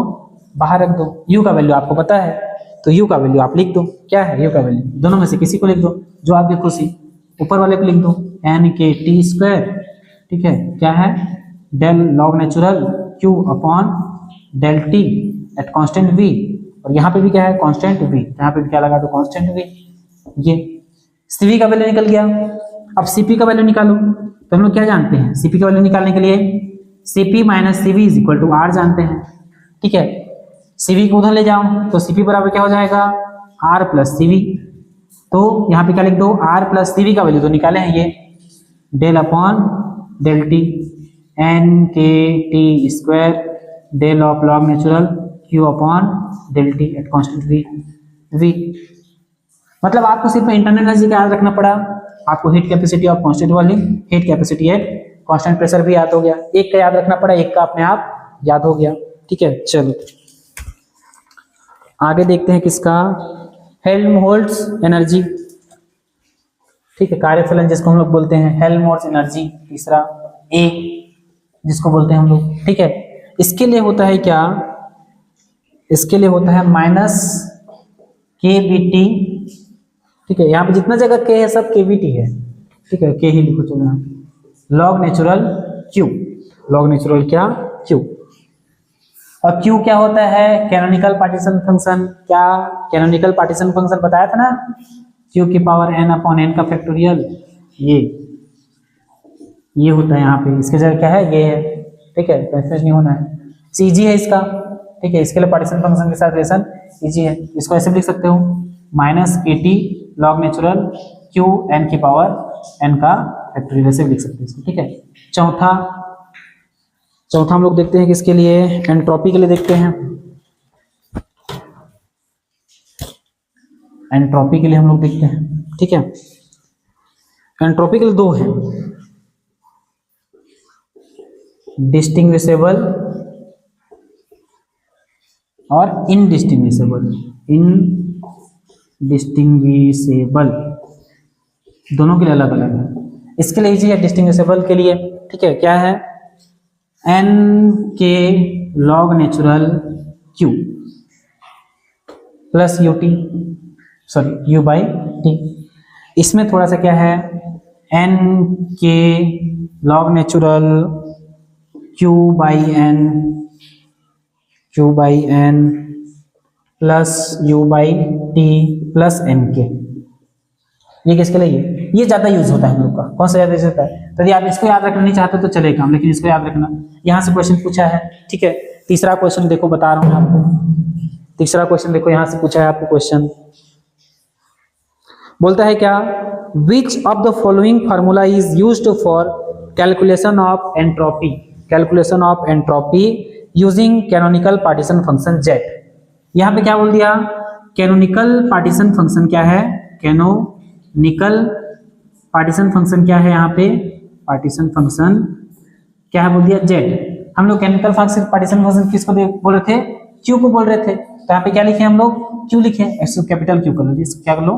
बाहर रख दो। U का वैल्यू आपको पता है तो U का वैल्यू आप लिख दो, क्या है U का वैल्यू, दोनों में से किसी को लिख दो जो आपकी खुशी, ऊपर वाले को लिख दो n/t², ठीक है, क्या है del log natural Q upon del T at constant V, और यहाँ पे भी क्या है कांस्टेंट V, यहाँ पे भी क्या लगा दो कांस्टेंट V। ये CV का वैल्यू निकल गया। अब CP का वैल्यू निकालो, तो हम लोग क्या जानते हैं CP का वैल्यू निकालने के लिए CP minus CV is equal to R जानते हैं, ठीक है। CV को उधर ले जाओ तो CP बराबर क्या हो जाएगा R प्लस CV, तो यहाँ पे क्या लिख दो R प्लस CV का वैल्यू तो निकाले हैं ये, del upon del T n/t² del of log natural Q upon del T at constant V। मतलब आपको सिर्फ इंटरनल एनर्जी का याद रखना पड़ा, आपको heat capacity of constant volume, heat capacity at constant pressure भी याद हो गया, एक का याद रखना पड़ा, एक का अपने आप याद हो गया, ठीक है। चलो आगे देखते हैं किसका, हेल्महोल्ट्ज एनर्जी, ठीक है, कार्यफलन जिसको हम लोग बोलते हैं हेल्महोल्ट्ज एनर्जी, तीसरा A जिसको बोलते हैं हम लोग, ठीक है। इसके लिए होता है क्या, इसके लिए होता है माइनस KBT, ठीक है। यहाँ पे जितना जगह K है सब KBT है, ठीक है, K ही लिखो चलो यहाँ, log natural Q, log natural क्या Q, और Q क्या होता है कैनोनिकल पार्टीशन फंक्शन, क्या कैनोनिकल पार्टीशन फंक्शन बताया था ना, Q की पावर n अपॉन n का फैक्टोरियल, ये होता है यहाँ पे, इसके जगह क्या है ये है, ठीक है, कंफ्यूज नहीं होना है, CG है इसका, ठीक है, इसके लिए पार्टीशन फंक्शन के साथ रिलेशन इजी है, इसको ऐसे भी लिख सकते हो minus KT log natural Q n की पावर n का फैक्टोरियल, ऐसे भी लिख सकते हैं इसको, ठीक है। चौथा हम लोग देखते हैं किसके लिए, एंट्रोपी के लिए देखते हैं, एंट्रोपी के लिए हम लोग देखते हैं, ठीक है। एंट्रोपी के लिए दो है, डिस्टिंग्विशेबल और इनडिस्टिंग्विशेबल, इनडिस्टिंग्विशेबल दोनों के लिए अलग अलग है। इसके लिए इजी है डिस्टिंग्विशेबल के लिए, ठीक है, क्या है n के log natural Q plus UT, sorry U/T, इसमें थोड़ा सा क्या है n के log natural Q/n plus U/T plus NK, ये किसके लिए, ये ज्यादा यूज होता है हम लोग का, कौन सा ज्यादा यूज होता है, तो यदि आप इसको याद रखना नहीं चाहते तो चलेगा, लेकिन इसको याद रखना, यहाँ से क्वेश्चन पूछा है, ठीक है। तीसरा क्वेश्चन देखो, बता रहा हूँ आपको, तीसरा क्वेश्चन देखो, यहाँ से पूछा है आपको क्वेश्चन, बोलता है क्या, which of the following formula is used for calculation of entropy, calculation of entropy using canonical partition function Z। यहाँ पे क्या बोल दिया, कैनोनिकल पार्टीशन फंक्शन क्या है, कैनोनिकल पार्टीशन फंक्शन क्या है, यहाँ पे पार्टीशन फंक्शन क्या है बोल दिया Z। हम लोग कैनोनिकल पार्टीशन फंक्शन किसको बोल रहे थे, Q को बोल रहे थे, तो यहाँ पे क्या लिखे हम लोग Q लिखे, इसको कैपिटल Q कर लो, इसको क्या कर लो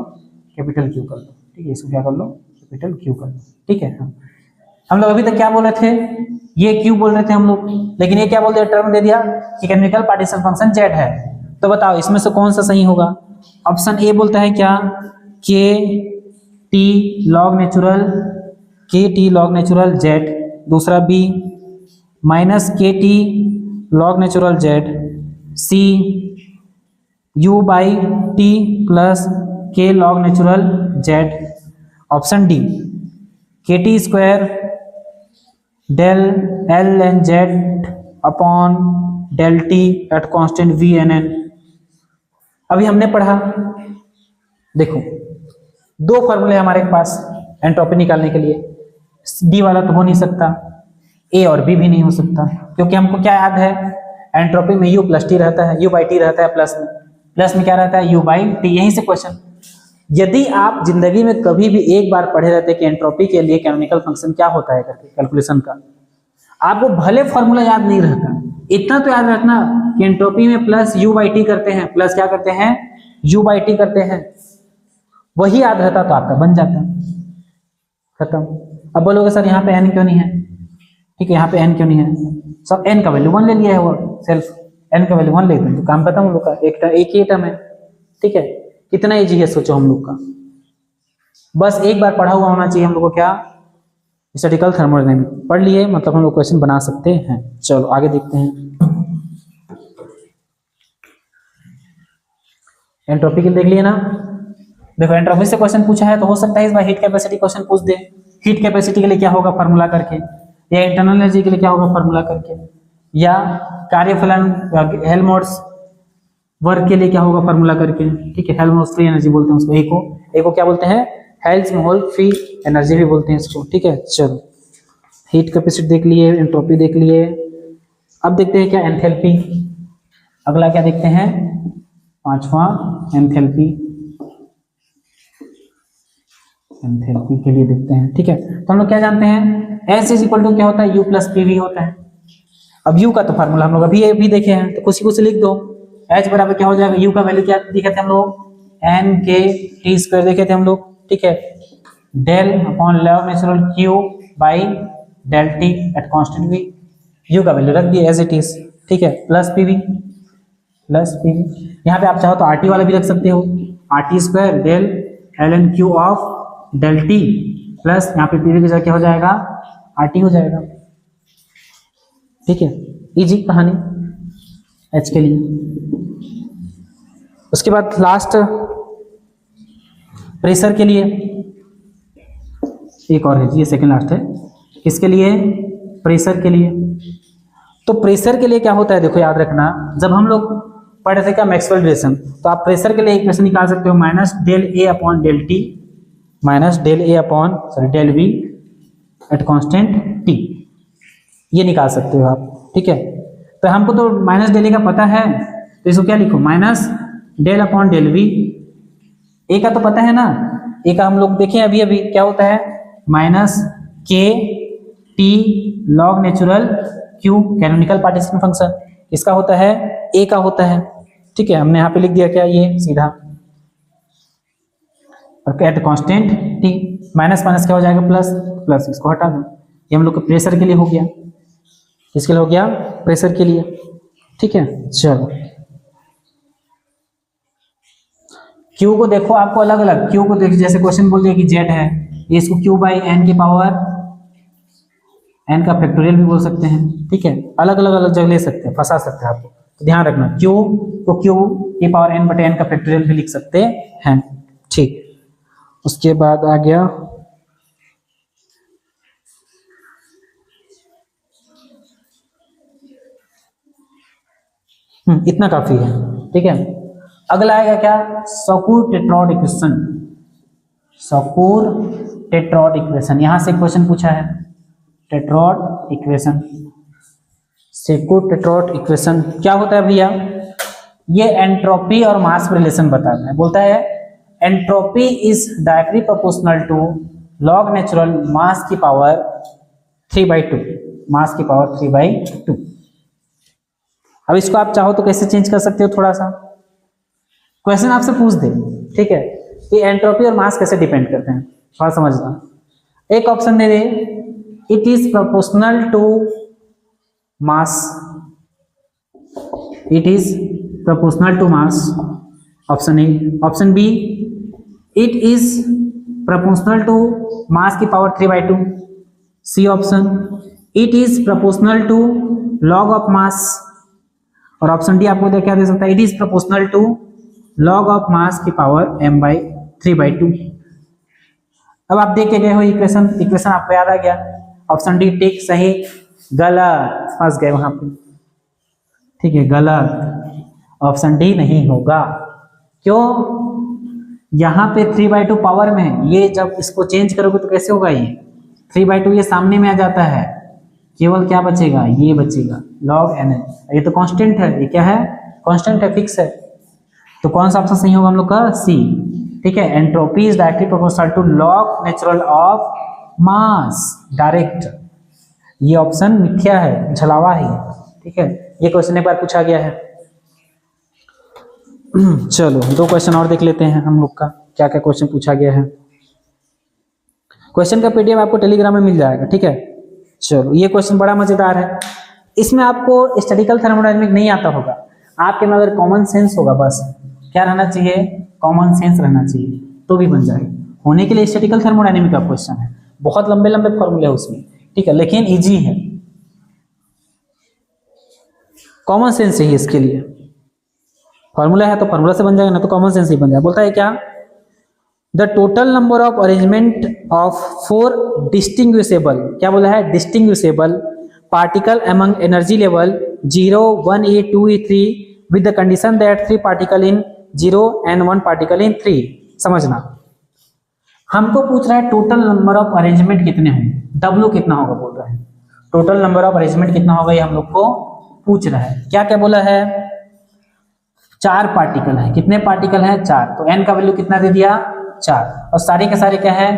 कैपिटल Q कर लो, ठीक है, इसको क्या कर लो कैपिटल Q कर लो, ठीक है। हम लोग अभी तक क्या बोल रहे थे, ये Q बोल रहे थे हम लोग, लेकिन ये क्या बोल दिया, टर्म दे दिया कि कैनोनिकल पार्टीशन फंक्शन Z है, तो बताओ इसमें से कौन सा सही होगा। ऑप्शन ए बोलता है क्या, KT लॉग नेचुरल Z, दूसरा B minus KT log natural Z, C U/T plus K log natural Z, option D KT² del LNZ upon del T at constant VNN, अभी हमने पढ़ा, देखो दो फॉर्मूले हमारे पास एंट्रोपी निकालने के लिए, डी वाला तो हो नहीं सकता, ए और बी भी नहीं हो सकता, क्योंकि हमको क्या याद है, एंट्रोपी में यू प्लस टी रहता है, यू बाई टी रहता है, प्लस में क्या रहता है, यू बाई टी। यहीं से क्वेश्चन, यदि आप जिंदगी में कभी भी एक बार पढ़े रहते कि एंट्रोपी के लिए कैनोनिकल फंक्शन क्या होता है करके कैलकुलेशन का, आपको भले फॉर्मूला याद नहीं रहता, इतना तो याद रखना कि एंट्रोपी में प्लस यू बाई टी करते हैं, प्लस क्या करते हैं, यू बाई टी करते हैं, वही याद रहता तो आपका बन जाता, खत्म। अब बोलोगे सर यहाँ पे एन क्यों नहीं है, ठीक है, यहाँ पे एन क्यों नहीं है, सब एन का वैल्यू 1 ले लिया है, वो सेल्फ एन का वैल्यू 1 ले दें तो काम खत्म हम लोग का, एक ही टर्म है, ठीक है। कितना इजी है सोचो हम लोग का, बस एक बार पढ़ा हुआ होना चाहिए हम लोग को, क्या स्टैटिकल थर्मोडायनामिक्स पढ़ लिए, मतलब हम लोग क्वेश्चन बना सकते हैं। चलो आगे देखते हैं, एंट्रोपी के देख लिए ना। देखो एंट्रोपी से क्वेश्चन पूछा है तो हो सकता है इस बार हीट कैपेसिटी क्वेश्चन पूछ दे, हीट कैपेसिटी के लिए क्या होगा फार्मूला करके, या इंटरनल एनर्जी के लिए क्या होगा फार्मूला करके, या कार्यफलन हेल्महोल्ट्ज वर्क के लिए क्या होगा फार्मूला करके, ठीक है, हेल्महोल्ट्ज फ्री एनर्जी बोलते हैं उसको, एक को क्या बोलते हैं, हेल्महोल्ट्ज फ्री एनर्जी भी बोलते हैं इसको, ठीक है। चलो हीट कैपेसिटी देख लिए, एंट्रोपी देख लिए, अब देखते हैं क्या एंथैल्पी, अगला क्या देखते हैं, पांचवा एंथैल्पी, एंथैल्पी के लिए देखते हैं, ठीक है। तो हम लोग क्या जानते हैं, एस इज इक्वल टू क्या होता है, यू प्लस पी वी होता है। अब यू का तो फार्मूला हम लोग अभी देखे हैं, तो कुछ लिख दो, एच बराबर क्या हो जाएगा, यू का वैल्यू क्या देखे थे हम लोग, एन के टी स्क्वायर देखे थे हम लोग, ठीक है, del upon log of natural Q by del T at constant V, U का वैल्यू रख दिया एज इट इज, ठीक है, प्लस पी वी, यहाँ पे आप चाहो तो आर टी वाला भी रख सकते हो, R T square del L N Q of del T plus यहाँ पे पी वी की जगह क्या हो जाएगा, आर टी हो जाएगा, ठीक है, इजी कहानी एच के लिए। उसके बाद लास्ट प्रेशर के लिए एक और है, ये सेकंड लास्ट है, किसके लिए, प्रेशर के लिए। तो प्रेशर के लिए क्या होता है, देखो याद रखना, जब हम लोग पढ़ रहे थे क्या मैक्सवेल रिलेशन, तो आप प्रेशर के लिए इक्वेशन निकाल सकते हो, minus del A upon del T minus del A upon del V at constant T, ये निकाल सकते हो आप, ठीक है। तो हमको तो माइनस डेल ए का पता है, तो इसको क्या लिखो, minus del upon del v, A का तो पता है ना, ए का हम लोग देखें अभी क्या होता है, माइनस के T log natural Q canonical partition function, इसका होता है, ए का होता है, ठीक है, हमने यहाँ पे लिख दिया क्या, ये सीधा, और eight constant T, minus minus क्या हो जाएगा, प्लस, इसको हटा दो, ये हम लोग को प्रेशर के लिए हो गया, किसके लिए हो गया, प्रेशर के लिए, ठीक है। चलो क्यू को देखो, आपको अलग अलग क्यू को देखो, जैसे क्वेश्चन बोल दिया कि जेड है, ये इसको क्यू बाई एन की पावर एन का फैक्टोरियल भी बोल सकते हैं, ठीक है, अलग अलग जगह ले सकते हैं, फंसा सकते हैं आपको, तो ध्यान रखना क्यू को क्यू की पावर एन बटे एन का फैक्टोरियल भी लिख सकते हैं, ठीक। उसके बाद आ गया इतना काफी है, ठीक है। अगला आएगा क्या, सॉकूर टेट्रॉड इक्वेशन, सॉकूर टेट्रॉड इक्वेशन, यहां से क्वेश्चन पूछा है, टेट्रॉड इक्वेशन, सॉकूर टेट्रॉड इक्वेशन क्या होता है भैया, ये एंट्रोपी और मास रिलेशन बताता है, बोलता है entropy is directly proportional to log natural mass की पावर 3/2, मास की पावर 3/2। अब इसको आप चाहो तो कैसे चेंज कर सकते हो, थोड़ा सा क्वेश्चन आपसे पूछ दे, ठीक है, कि एंट्रोपी और मास कैसे डिपेंड करते हैं, थोड़ा समझना। एक ऑप्शन दे दे, it is proportional to mass, it is proportional to mass, option A. Option B, it is proportional to mass की power 3/2। C option, it is proportional to log of mass, और option D आपको क्या दे सकता है, it is proportional to log of mass की power m/3/2। अब आप देख के गए हो इक्वेशन आपको याद आ गया, ऑप्शन डी टिक सही, गलत, फंस गए वहां पे, ठीक है, गलत, ऑप्शन डी नहीं होगा, क्यों? यहाँ पे 3/2 पावर में है, ये जब इसको चेंज करोगे तो कैसे होगा? ये 3/2 ये सामने में आ जाता है, केवल क्या बचेगा? ये बचेगा log n। ये तो कांस्टेंट है, ये क्या है? कांस्टेंट है, फिक्स है। तो कौन सा ऑप्शन सही होगा हम लोग का? सी। ठीक है, entropy is directly proportional to log natural of mass, direct. ये ऑप्शन मिथ्या है, छलावा है। ठीक है, ये क्वेश्चन एक बार पूछा गया है। चलो 2 क्वेश्चन और देख लेते हैं हम लोग का, क्या क्या क्वेश्चन पूछा गया है। क्वेश्चन का पीडीएफ आपको टेलीग्राम में मिल जाएगा। ठीक है, चलो ये क्वेश्चन बड़ा मजेदार है। इसमें आपको स्टैटिकल थर्मोडायनेमिक नहीं आता होगा, आपके में अगर कॉमन सेंस होगा, बस क्या रहना चाहिए? कॉमन सेंस रहना चाहिए, तो भी बन जाएगा। होने के लिए स्टैटिकल थर्मोडायनेमिक का क्वेश्चन है, बहुत लंबे लंबे फॉर्मूले है उसमें। ठीक है, लेकिन इजी है, कॉमन सेंस चाहिए इसके लिए। फॉर्मूला है तो फॉर्मूला से बन जाएगा, ना तो कॉमन सेंस ही बन जाएगा। बोलता है क्या? The total number of arrangement of 4 distinguishable, क्या बोला है? Distinguishable particle among energy level 0, 1e, 2e, 3 with the condition that 3 particle in 0 and 1 particle in 3। समझना, हमको पूछ रहा है टोटल नंबर ऑफ अरेंजमेंट कितने होंगे, W कितना होगा बोल रहा है। टोटल नंबर ऑफ अरेंजमेंट कितना होगा ये हम लोग को पूछ रहा है। क्या क्या बोला है? 4 पार्टिकल है। कितने पार्टिकल है? 4। तो n का वैल्यू कितना दे दिया? 4। और सारे के सारे क्या है?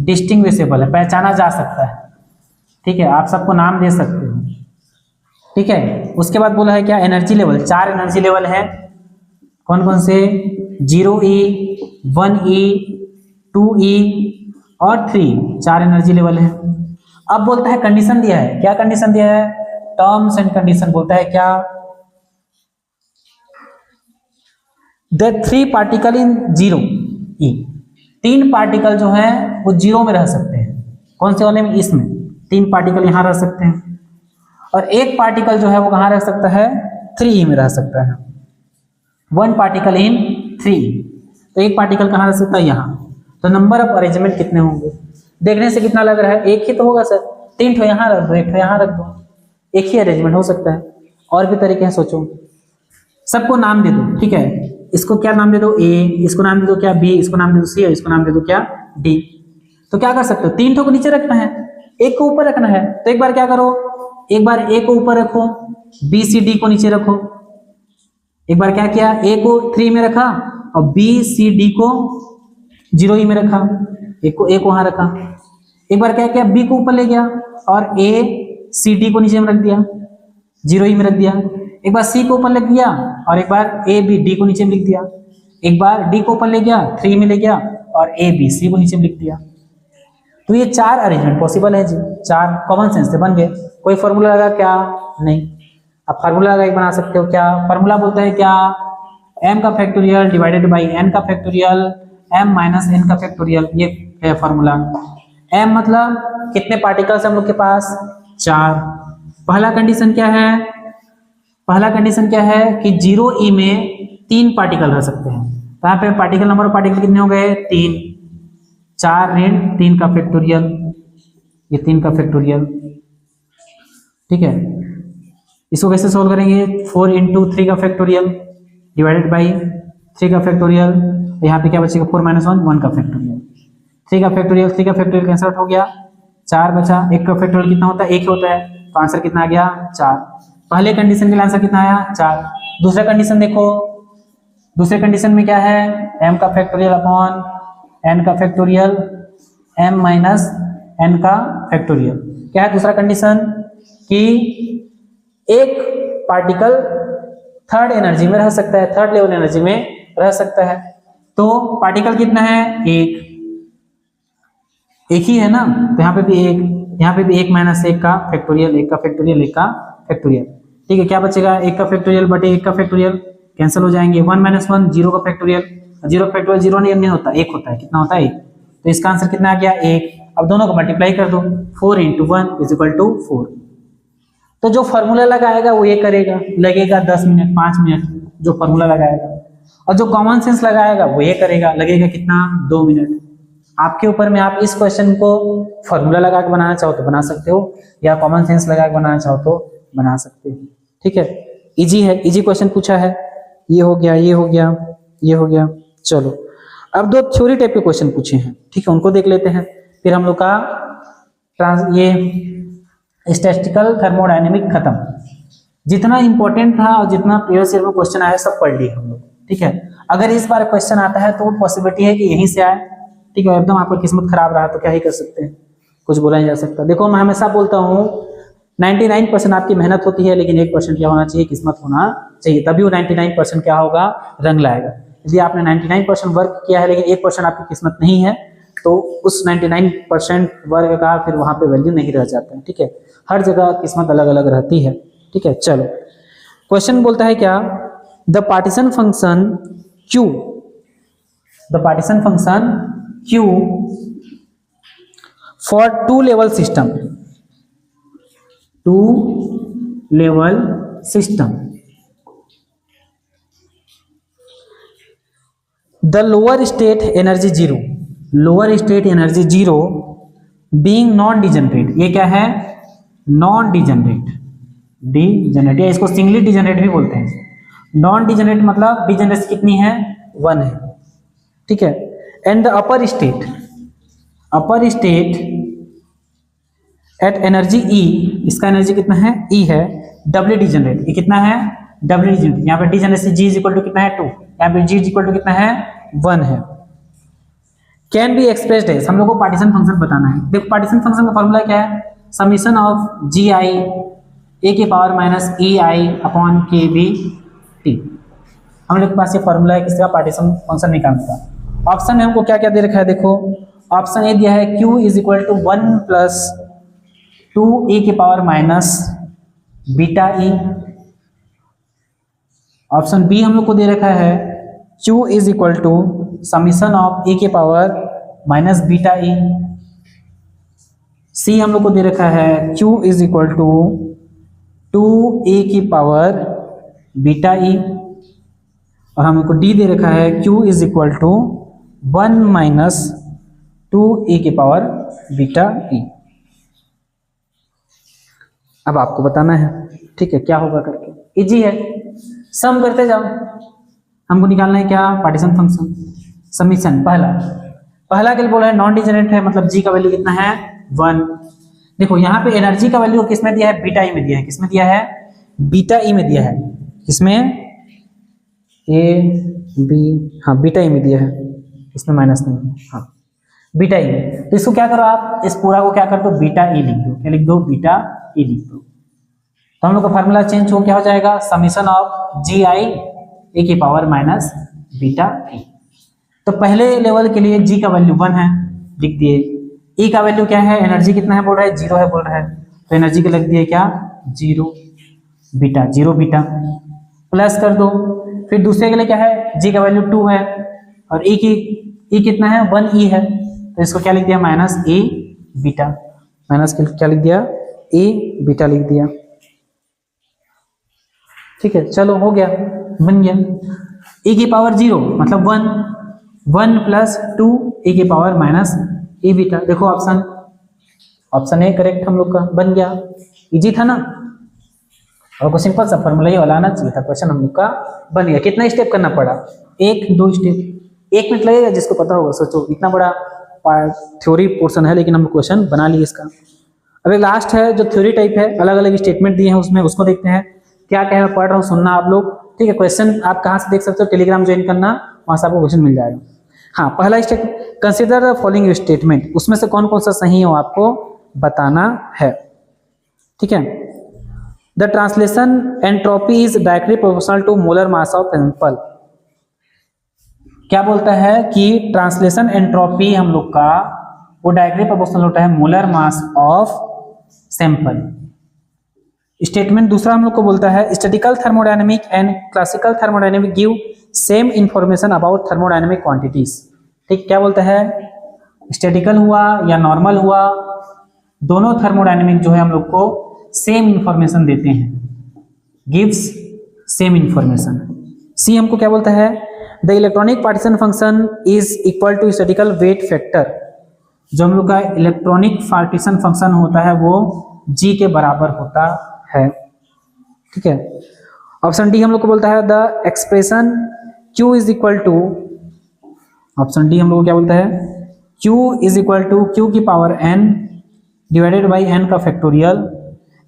डिस्टिंग्विशेबल है, पहचाना जा सकता है। ठीक है, आप सबको नाम दे सकते हो। ठीक है, उसके बाद बोला है क्या? एनर्जी लेवल, 4 एनर्जी लेवल है। कौन कौन से? 0e, 1e, 2e और 3, 4 एनर्जी लेवल है। अब बोलता है कंडीशन दिया है। क्या कंडीशन दिया है? Terms and condition. बोलता है क्या? The 3 particle in 0e, 3 particle जो है वो 0 में रह सकते हैं। कौन से वाले में? इसमें 3 पार्टिकल यहां रह सकते हैं, और 1 पार्टिकल जो है वो कहां रह सकता है? 3e में रह सकता है। 1 पार्टिकल इन 3, तो 1 पार्टिकल कहां रह सकता है? यहाँ। तो नंबर ऑफ अरेंजमेंट कितने होंगे? देखने से कितना लग रहा है? एक ही तो होगा सर। 3 ठो यहाँ रख दो, 1 ठो यहाँ रख दो, एक ही अरेंजमेंट हो सकता है। और भी तरीके हैं, सोचो। सबको नाम दे दो। ठीक है, इसको क्या नाम दे दो? A, इसको नाम दे दो क्या? B, इसको नाम दे दो C, और इसको नाम दे दो क्या? D। तो क्या कर सकते हो? 3 ठो को नीचे रखना है, 1 को ऊपर रखना है। तो एक बार क्या करो? एक बार A को ऊपर रखो, B C D को नीचे रखो। एक बार क्या किया? A को 3 में रखा और B C D को 0e में रखा, एक को वहां रखा। एक बार क्या किया? B को ऊपर ले गया और A C D को नीचे में रख दिया, 0e में रख दिया। एक बार C को ऊपर लिख दिया और एक बार A B D को नीचे में लिख दिया। एक बार D को ऊपर ले गया, 3 में ले गया, और A B C को नीचे में लिख दिया। तो ये 4 अरेंजमेंट पॉसिबल है जी, 4 कॉमन सेंस से बन गए। कोई फॉर्मूला लगा क्या? नहीं। अब फार्मूला लगा बना सकते हो क्या? फॉर्मूला बोलता है क्या? m का फैक्टोरियल डिवाइडेड बाई n का फैक्टोरियल m माइनस n का फैक्टोरियल, ये है फॉर्मूला। m मतलब कितने पार्टिकल्स हम लोग के पास? 4। पहला कंडीशन क्या है? पहला कंडीशन क्या है कि 0e में 3 पार्टिकल रह सकते हैं। तो यहाँ पे पार्टिकल नंबर ऑफ पार्टिकल कितने हो गए? 3। 4 ऋण 3 का फैक्टोरियल, ये 3 का फैक्टोरियल। ठीक है, इसको कैसे सोल्व करेंगे? 4 इंटू 3 का फैक्टोरियल डिवाइडेड बाई 3 का फैक्टोरियल। यहाँ पे क्या बचेगा? 4 माइनस 1 का फैक्टोरियल। 3 का फैक्टोरियल कैंसिल आउट हो गया, 4 बचा। 1 का फैक्टोरियल कितना होता है? 1 होता है। तो आंसर कितना आ गया? 4। पहले कंडीशन के लिए आंसर कितना आया? 4। दूसरा कंडीशन देखो, दूसरे कंडीशन में क्या है? m का फैक्टोरियल अपॉन n का फैक्टोरियल, m माइनस n का फैक्टोरियल। क्या है दूसरा कंडीशन? कि एक पार्टिकल थर्ड एनर्जी में रह सकता है, थर्ड लेवल एनर्जी में रह सकता है। तो पार्टिकल कितना है? एक ही है ना, तो यहाँ पे भी एक, यहाँ पे भी 1 माइनस 1 का फैक्टोरियल, 1 का फैक्टोरियल, 1 का फैक्टोरियल। ठीक है, क्या बचेगा? 1 का फैक्टोरियल बटे 1 का फैक्टोरियल कैंसिल हो जाएंगे। 1 माइनस 1 0 का फैक्टोरियल, 0 का फैक्टोरियल 0 नहीं होता, 1 होता है। कितना होता है? 1। तो इसका आंसर कितना आ गया? 1। अब दोनों को मल्टीप्लाई कर दो, 4 इंटू 1 इज इक्वल टू 4। तो जो फॉर्मूला लगाएगा वो ये करेगा, लगेगा 10 मिनट 5 मिनट जो फॉर्मूला लगाएगा, और जो कॉमन सेंस लगाएगा वो ये करेगा, लगेगा कितना? 2 मिनट। आपके ऊपर में, आप इस क्वेश्चन को फॉर्मूला लगा के बनाना चाहो तो बना सकते हो, या कॉमन सेंस लगा के बनाना चाहो तो बना सकते हो। ठीक है, इजी है, इजी क्वेश्चन पूछा है। ये हो गया, ये हो गया। ये हो गया। चलो अब दो थ्योरी टाइप के क्वेश्चन पूछे हैं, ठीक है, उनको देख लेते हैं, फिर हम लोग का ये स्टैटिस्टिकल थर्मोडायनेमिक खत्म। जितना इंपॉर्टेंट था और जितना प्रीवियस ईयर में क्वेश्चन आया सब पढ़ लिए हम लोग, ठीक है। अगर इस बार क्वेश्चन आता है तो पॉसिबिलिटी है कि यहीं से आए, ठीक है। एकदम आपका किस्मत खराब रहा तो क्या ही कर सकते हैं, कुछ बोला नहीं जा सकता। देखो मैं हमेशा बोलता हूँ 99% आपकी मेहनत होती है, लेकिन 1% क्या होना चाहिए, किस्मत होना चाहिए, तभी वो 99% क्या होगा, रंग लाएगा। यदि आपने 99% वर्क किया है लेकिन 1% आपकी किस्मत नहीं है, तो उस 99% वर्ग का फिर वहां पे वैल्यू नहीं रह जाता है, ठीक है। हर जगह किस्मत अलग अलग रहती है, ठीक है। चलो क्वेश्चन बोलता है क्या, the partition function Q, the partition function Q for two level system, two level system, the lower state energy zero, lower state energy zero being non degenerate, ये क्या है, नॉन डिजेनरेट, डिजेनरेट या इसको singly degenerate भी बोलते हैं। Non degenerate मतलब degeneracy कितनी है, 1 है, ठीक है। And the upper state, upper state at energy E, इसका एनर्जी कितना है, E है, डबली डिजेनरेट, ये कितना है, डबली डिजेनरेट, यहाँ पे degeneracy G is equal to कितना है, 2, यहाँ पे G इज इक्वल टू कितना है, 1 है। कैन बी एक्सप्रेस्ड है, हम लोग को पार्टीशन फंक्शन बताना है। देखो पार्टीशन फंक्शन का फॉर्मूला क्या है, समीशन ऑफ जी आई ए की पावर माइनस ई आई अपॉन के बी टी। हम लोग के पास ये फॉर्मूला है किसका, पार्टीशन फंक्शन निकालने का। ऑप्शन में हमको क्या क्या दे रखा है, देखो ऑप्शन ए दिया है Q is equal to 1 plus 2 a की power minus beta e. Option B हम लोग को दे रखा है Q is equal to summation of a के power minus beta e. C हम लोग को दे रखा है Q is equal to 2a की पावर बीटा ई, और हम लोग को डी दे रखा है Q is equal to 1 minus 2a की पावर बीटा ई। अब आपको बताना है, ठीक है, क्या होगा करके, इजी है, सम करते जाओ। हमको निकालना है क्या, पार्टीशन फंक्शन, समीशन पहला के लिए बोला है नॉन डिजेनरेट है, मतलब जी का वैल्यू कितना है, 1। देखो यहाँ पे एनर्जी का वैल्यू किसमें दिया है, बीटा ई में दिया है, किसमें दिया है, बीटा ई में दिया है, किसमें, ए बी, हाँ बीटा ई में दिया है, इसमें माइनस नहीं है, हाँ बीटा ई में। तो इसको क्या करो आप, इस पूरा को क्या कर दो, बीटा ई लिख दो, क्या लिख दो, बीटा ई लिख दो। तो हम लोग का फार्मूला चेंज हो क्या हो जाएगा, समीशन ऑफ जी आई ए की पावर माइनस बीटा ई। तो पहले लेवल के लिए जी का वैल्यू 1 है, लिख दिए। ई का वैल्यू क्या है, एनर्जी कितना है बोल रहा है, 0 है बोल रहा है, तो एनर्जी का लग दिए क्या, 0 बीटा, 0 बीटा, प्लस कर दो। फिर दूसरे के लिए क्या है, जी का वैल्यू 2 है, और ई कितना है, 1 ई है, तो इसको क्या लिख दिया, माइनस ए बीटा, माइनस क्या लिख दिया, ए बीटा लिख दिया, ठीक है। चलो हो गया, बन गया। e की पावर 0 मतलब 1 प्लस 2 e की पावर माइनस ए बीटा। देखो ऑप्शन ए करेक्ट हम लोग का बन गया, इजी था ना। और को सिंपल सा फॉर्मूला ये वाला आना चाहिए था, क्वेश्चन हम लोग का बन गया। कितना स्टेप करना पड़ा, 1-2 स्टेप, 1 मिनट लगेगा जिसको पता होगा। सोचो इतना बड़ा थ्योरी पोर्शन है, लेकिन हम क्वेश्चन बना लिए इसका। अब एक लास्ट है जो थ्योरी टाइप है, अलग अलग स्टेटमेंट दिए हैं उसमें, उसको देखते हैं क्या क्या मैं पढ़ रहा हूँ, सुनना आप लोग, ठीक है। क्वेश्चन आप कहाँ से देख सकते हो, टेलीग्राम ज्वाइन करना, वहाँ से आपको क्वेश्चन मिल जाएगा। हाँ, पहला statement, consider the following statement, उसमें से कौन कौन सा सही है वो आपको बताना है, ठीक है। The translation entropy is directly proportional to molar mass of sample. क्या बोलता है कि ट्रांसलेशन एंट्रोपी हम लोग का वो डायरेक्टली प्रोपोर्शनल होता है molar mass of sample. Statement दूसरा हम लोग को बोलता है statistical thermodynamic and classical thermodynamic give same information about thermodynamic quantities, ठीक। क्या बोलता है, स्टैटिकल हुआ या नॉर्मल हुआ, दोनों थर्मोडायनेमिक जो है हम लोग को सेम इंफॉर्मेशन देते हैं, गिव्स सेम इंफॉर्मेशन। सी हमको क्या बोलता है, the electronic partition function is equal to statical weight factor. जो हम लोग का इलेक्ट्रॉनिक पार्टीशन फंक्शन होता है वो जी के बराबर होता है, ठीक है। ऑप्शन डी हम लोग को बोलता है the expression Q is equal to, option D हम लोग को क्या बोलता है, Q is equal to Q की power n divided by n का factorial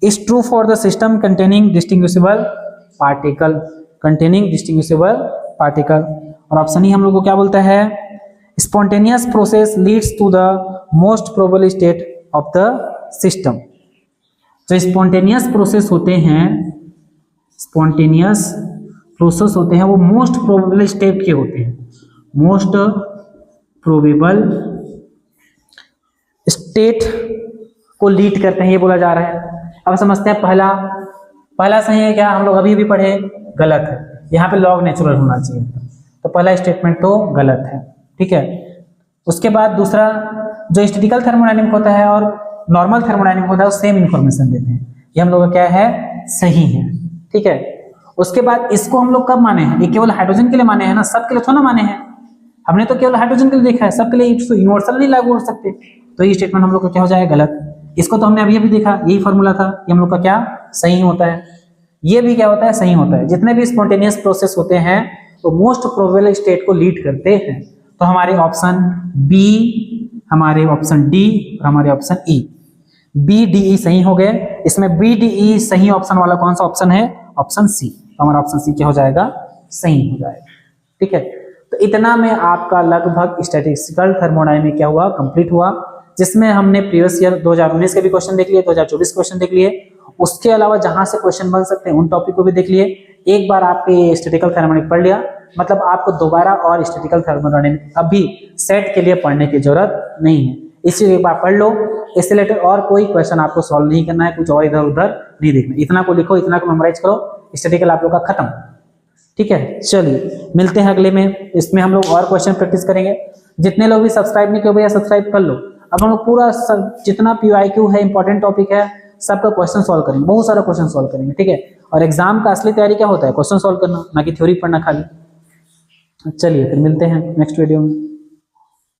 is true for the system containing distinguishable particle, containing distinguishable particle. और ऑप्शन ई हम लोग को क्या बोलता है, spontaneous process leads to the most probable state of the system. जो स्पॉन्टेनियस प्रोसेस होते हैं, स्पॉन्टेनियस प्रोसेस होते हैं वो मोस्ट प्रोबेबल स्टेट के होते हैं, मोस्ट प्रोबेबल स्टेट को लीड करते हैं, ये बोला जा रहा है। अब समझते हैं पहला सही है क्या, हम लोग अभी भी पढ़े, गलत है। यहाँ पे लॉग नेचुरल होना चाहिए, तो पहला स्टेटमेंट तो गलत है, ठीक है। उसके बाद दूसरा, जो स्टैटिकल थर्मोडायनेमिक होता है और नॉर्मल थर्मोडायनेमिक होता है वो सेम इंफॉर्मेशन देते हैं, ये हम लोग का क्या है, सही है, ठीक है। उसके बाद इसको हम लोग कब माने हैं, ये केवल हाइड्रोजन के लिए माने हैं ना, सब के लिए थोड़ा माने हैं, हमने तो केवल हाइड्रोजन के लिए देखा है, सबके लिए यूनिवर्सल नहीं लागू हो सकते, तो ये स्टेटमेंट हम लोग का क्या हो जाएगा, गलत। इसको तो हमने अभी अभी देखा, यही फॉर्मूला था, ये हम लोग का क्या सही होता है। ये भी क्या होता है, सही होता है। जितने भी स्पॉन्टेनियस प्रोसेस होते हैं वो मोस्ट प्रोबेबल स्टेट को लीड करते हैं। तो हमारे ऑप्शन बी, हमारे ऑप्शन डी और हमारे option E, B D E सही हो गए। इसमें बी डी ई सही ऑप्शन वाला कौन सा ऑप्शन है, ऑप्शन सी। तो हमारा ऑप्शन सी क्या हो जाएगा, सही हो जाएगा, ठीक है। तो इतना में आपका लगभग स्टैटिस्टिकल थर्मोडायनेमिक क्या हुआ, कंप्लीट हुआ, जिसमें हमने प्रीवियस ईयर 2019 के भी क्वेश्चन देख लिए, 2024 क्वेश्चन देख लिए, उसके अलावा जहां से क्वेश्चन बन सकते हैं उन टॉपिक को भी देख लिए। एक बार आपके स्टैटिकल थर्मोडायनेमिक पढ़ लिया, मतलब आपको दोबारा और स्टैटिकल थर्मोडायनेमिक अभी सेट के लिए पढ़ने की जरूरत नहीं है, इसलिए एक बार पढ़ लो। इससे रिलेटेड और कोई क्वेश्चन आपको सॉल्व नहीं करना है, कुछ और इधर उधर नहीं देखना, इतना को लिखो, इतना को मेमोराइज करो, स्टैटिकल आप लोग का खत्म, ठीक है। चलिए मिलते हैं अगले में, इसमें हम लोग और क्वेश्चन प्रैक्टिस करेंगे। जितने लोग भी सब्सक्राइब नहीं किए भैया सब्सक्राइब कर लो। अब हम लोग पूरा जितना PYQ है, इंपॉर्टेंट टॉपिक है, सबका क्वेश्चन सॉल्व करेंगे, बहुत सारा क्वेश्चन सॉल्व करेंगे, ठीक है। और एग्जाम का असली तैयारी क्या होता है, क्वेश्चन सॉल्व करना, ना कि थ्योरी पढ़ना खाली। चलिए फिर मिलते हैं नेक्स्ट वीडियो में।